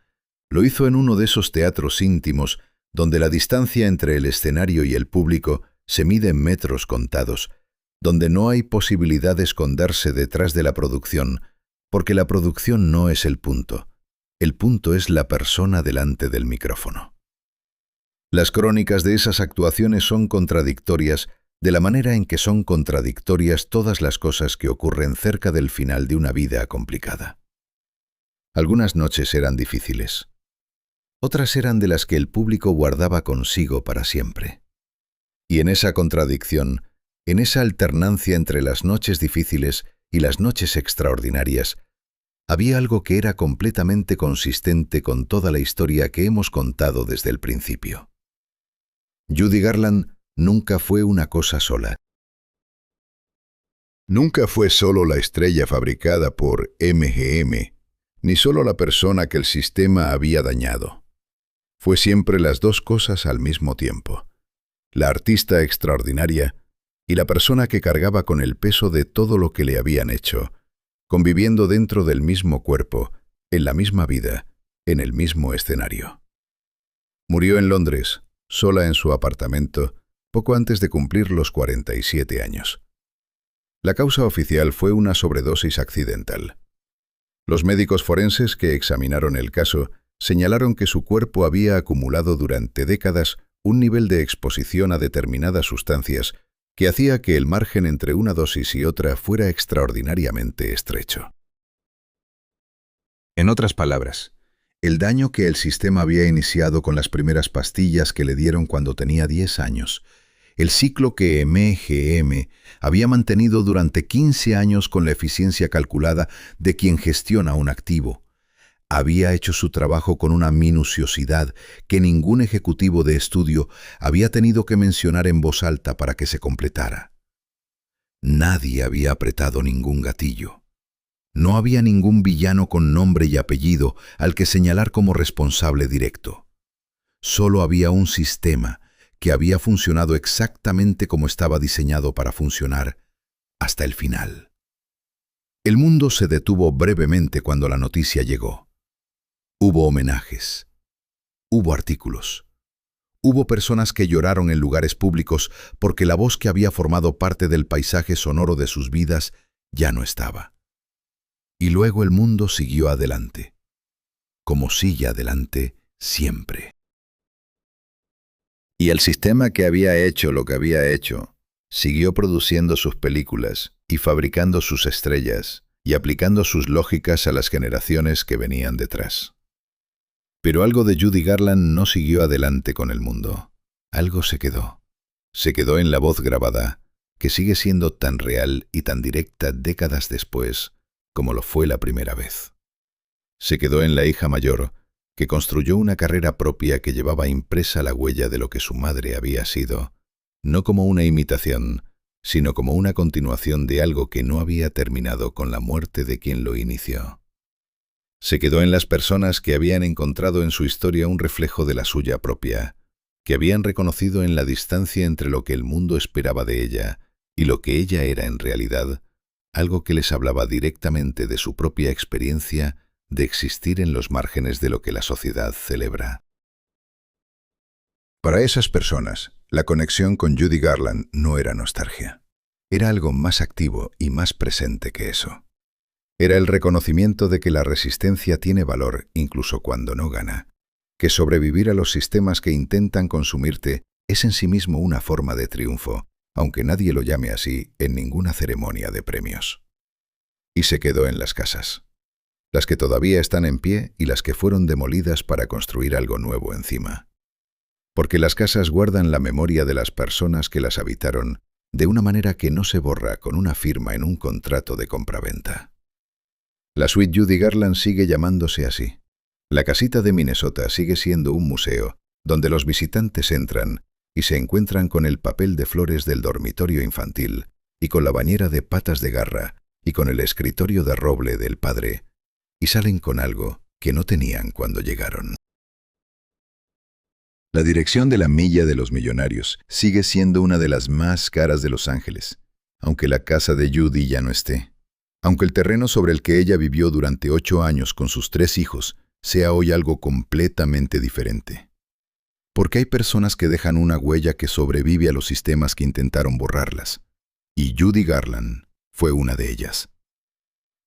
Lo hizo en uno de esos teatros íntimos donde la distancia entre el escenario y el público se mide en metros contados, donde no hay posibilidad de esconderse detrás de la producción, porque la producción no es el punto es la persona delante del micrófono. Las crónicas de esas actuaciones son contradictorias de la manera en que son contradictorias todas las cosas que ocurren cerca del final de una vida complicada. Algunas noches eran difíciles. Otras eran de las que el público guardaba consigo para siempre. Y en esa contradicción, en esa alternancia entre las noches difíciles y las noches extraordinarias, había algo que era completamente consistente con toda la historia que hemos contado desde el principio. Judy Garland nunca fue una cosa sola. Nunca fue solo la estrella fabricada por MGM, ni solo la persona que el sistema había dañado. Fue siempre las dos cosas al mismo tiempo. La artista extraordinaria y la persona que cargaba con el peso de todo lo que le habían hecho, conviviendo dentro del mismo cuerpo, en la misma vida, en el mismo escenario. Murió en Londres, sola en su apartamento, poco antes de cumplir los 47 años. La causa oficial fue una sobredosis accidental. Los médicos forenses que examinaron el caso señalaron que su cuerpo había acumulado durante décadas un nivel de exposición a determinadas sustancias que hacía que el margen entre una dosis y otra fuera extraordinariamente estrecho. En otras palabras, el daño que el sistema había iniciado con las primeras pastillas que le dieron cuando tenía 10 años, el ciclo que MGM había mantenido durante 15 años con la eficiencia calculada de quien gestiona un activo, había hecho su trabajo con una minuciosidad que ningún ejecutivo de estudio había tenido que mencionar en voz alta para que se completara. Nadie había apretado ningún gatillo. No había ningún villano con nombre y apellido al que señalar como responsable directo. Solo había un sistema que había funcionado exactamente como estaba diseñado para funcionar hasta el final. El mundo se detuvo brevemente cuando la noticia llegó. Hubo homenajes. Hubo artículos. Hubo personas que lloraron en lugares públicos porque la voz que había formado parte del paisaje sonoro de sus vidas ya no estaba. Y luego el mundo siguió adelante, como sigue adelante siempre. Y el sistema que había hecho lo que había hecho, siguió produciendo sus películas y fabricando sus estrellas y aplicando sus lógicas a las generaciones que venían detrás. Pero algo de Judy Garland no siguió adelante con el mundo. Algo se quedó. Se quedó en la voz grabada, que sigue siendo tan real y tan directa décadas después como lo fue la primera vez. Se quedó en la hija mayor, que construyó una carrera propia que llevaba impresa la huella de lo que su madre había sido, no como una imitación, sino como una continuación de algo que no había terminado con la muerte de quien lo inició. Se quedó en las personas que habían encontrado en su historia un reflejo de la suya propia, que habían reconocido en la distancia entre lo que el mundo esperaba de ella y lo que ella era en realidad, algo que les hablaba directamente de su propia experiencia de existir en los márgenes de lo que la sociedad celebra. Para esas personas, la conexión con Judy Garland no era nostalgia. Era algo más activo y más presente que eso. Era el reconocimiento de que la resistencia tiene valor incluso cuando no gana, que sobrevivir a los sistemas que intentan consumirte es en sí mismo una forma de triunfo, aunque nadie lo llame así en ninguna ceremonia de premios. Y se quedó en las casas. Las que todavía están en pie y las que fueron demolidas para construir algo nuevo encima. Porque las casas guardan la memoria de las personas que las habitaron de una manera que no se borra con una firma en un contrato de compraventa. La suite Judy Garland sigue llamándose así. La casita de Minnesota sigue siendo un museo donde los visitantes entran y se encuentran con el papel de flores del dormitorio infantil y con la bañera de patas de garra y con el escritorio de roble del padre, y salen con algo que no tenían cuando llegaron. La dirección de la Milla de los Millonarios sigue siendo una de las más caras de Los Ángeles, aunque la casa de Judy ya no esté. Aunque el terreno sobre el que ella vivió durante 8 años con sus 3 hijos sea hoy algo completamente diferente. Porque hay personas que dejan una huella que sobrevive a los sistemas que intentaron borrarlas, y Judy Garland fue una de ellas.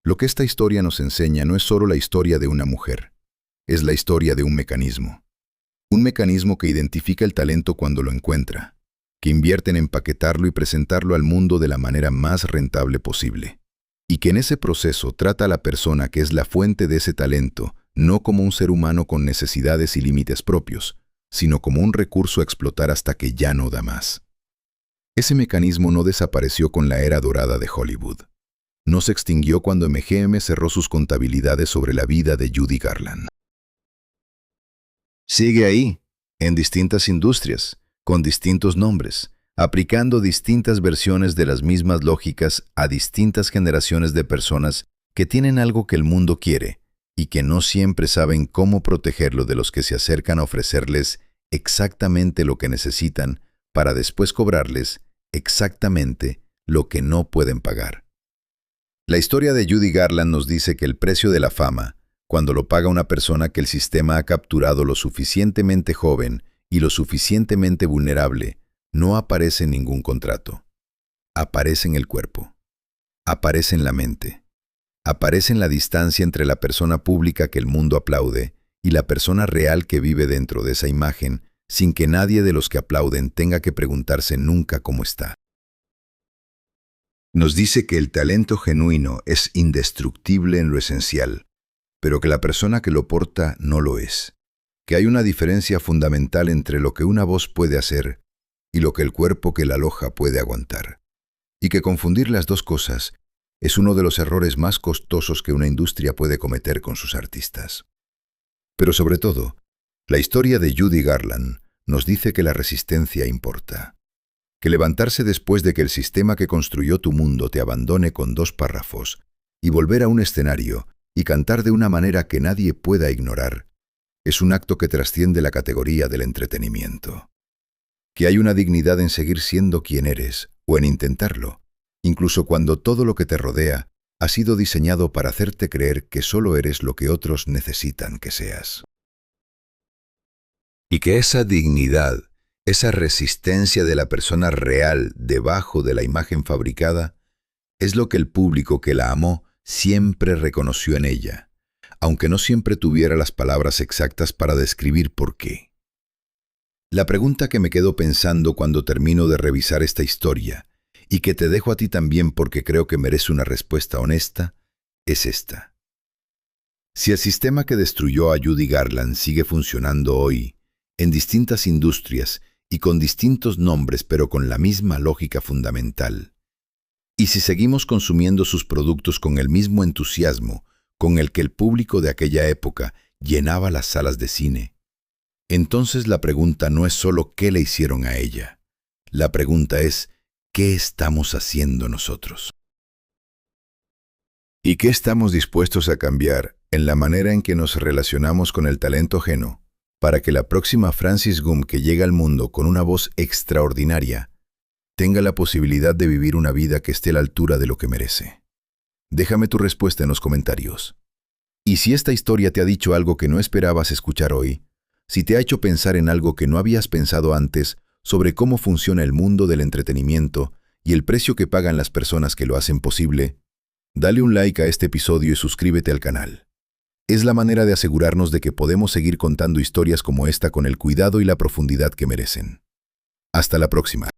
Lo que esta historia nos enseña no es solo la historia de una mujer, es la historia de un mecanismo. Un mecanismo que identifica el talento cuando lo encuentra, que invierte en empaquetarlo y presentarlo al mundo de la manera más rentable posible, y que en ese proceso trata a la persona que es la fuente de ese talento no como un ser humano con necesidades y límites propios, sino como un recurso a explotar hasta que ya no da más. Ese mecanismo no desapareció con la era dorada de Hollywood. No se extinguió cuando MGM cerró sus contabilidades sobre la vida de Judy Garland. Sigue ahí, en distintas industrias, con distintos nombres, aplicando distintas versiones de las mismas lógicas a distintas generaciones de personas que tienen algo que el mundo quiere y que no siempre saben cómo protegerlo de los que se acercan a ofrecerles exactamente lo que necesitan para después cobrarles exactamente lo que no pueden pagar. La historia de Judy Garland nos dice que el precio de la fama, cuando lo paga una persona que el sistema ha capturado lo suficientemente joven y lo suficientemente vulnerable, no aparece en ningún contrato. Aparece en el cuerpo. Aparece en la mente. Aparece en la distancia entre la persona pública que el mundo aplaude y la persona real que vive dentro de esa imagen sin que nadie de los que aplauden tenga que preguntarse nunca cómo está. Nos dice que el talento genuino es indestructible en lo esencial, pero que la persona que lo porta no lo es. Que hay una diferencia fundamental entre lo que una voz puede hacer y lo que el cuerpo que la aloja puede aguantar. Y que confundir las dos cosas es uno de los errores más costosos que una industria puede cometer con sus artistas. Pero sobre todo, la historia de Judy Garland nos dice que la resistencia importa. Que levantarse después de que el sistema que construyó tu mundo te abandone con 2 párrafos y volver a un escenario y cantar de una manera que nadie pueda ignorar, es un acto que trasciende la categoría del entretenimiento. Que hay una dignidad en seguir siendo quien eres o en intentarlo, incluso cuando todo lo que te rodea ha sido diseñado para hacerte creer que solo eres lo que otros necesitan que seas. Y que esa dignidad, esa resistencia de la persona real debajo de la imagen fabricada, es lo que el público que la amó siempre reconoció en ella, aunque no siempre tuviera las palabras exactas para describir por qué. La pregunta que me quedo pensando cuando termino de revisar esta historia, y que te dejo a ti también porque creo que merece una respuesta honesta, es esta. Si el sistema que destruyó a Judy Garland sigue funcionando hoy, en distintas industrias y con distintos nombres pero con la misma lógica fundamental, y si seguimos consumiendo sus productos con el mismo entusiasmo con el que el público de aquella época llenaba las salas de cine, entonces la pregunta no es solo qué le hicieron a ella. La pregunta es, ¿qué estamos haciendo nosotros? ¿Y qué estamos dispuestos a cambiar en la manera en que nos relacionamos con el talento ajeno para que la próxima Frances Gumm que llega al mundo con una voz extraordinaria tenga la posibilidad de vivir una vida que esté a la altura de lo que merece? Déjame tu respuesta en los comentarios. Y si esta historia te ha dicho algo que no esperabas escuchar hoy, si te ha hecho pensar en algo que no habías pensado antes sobre cómo funciona el mundo del entretenimiento y el precio que pagan las personas que lo hacen posible, dale un like a este episodio y suscríbete al canal. Es la manera de asegurarnos de que podemos seguir contando historias como esta con el cuidado y la profundidad que merecen. Hasta la próxima.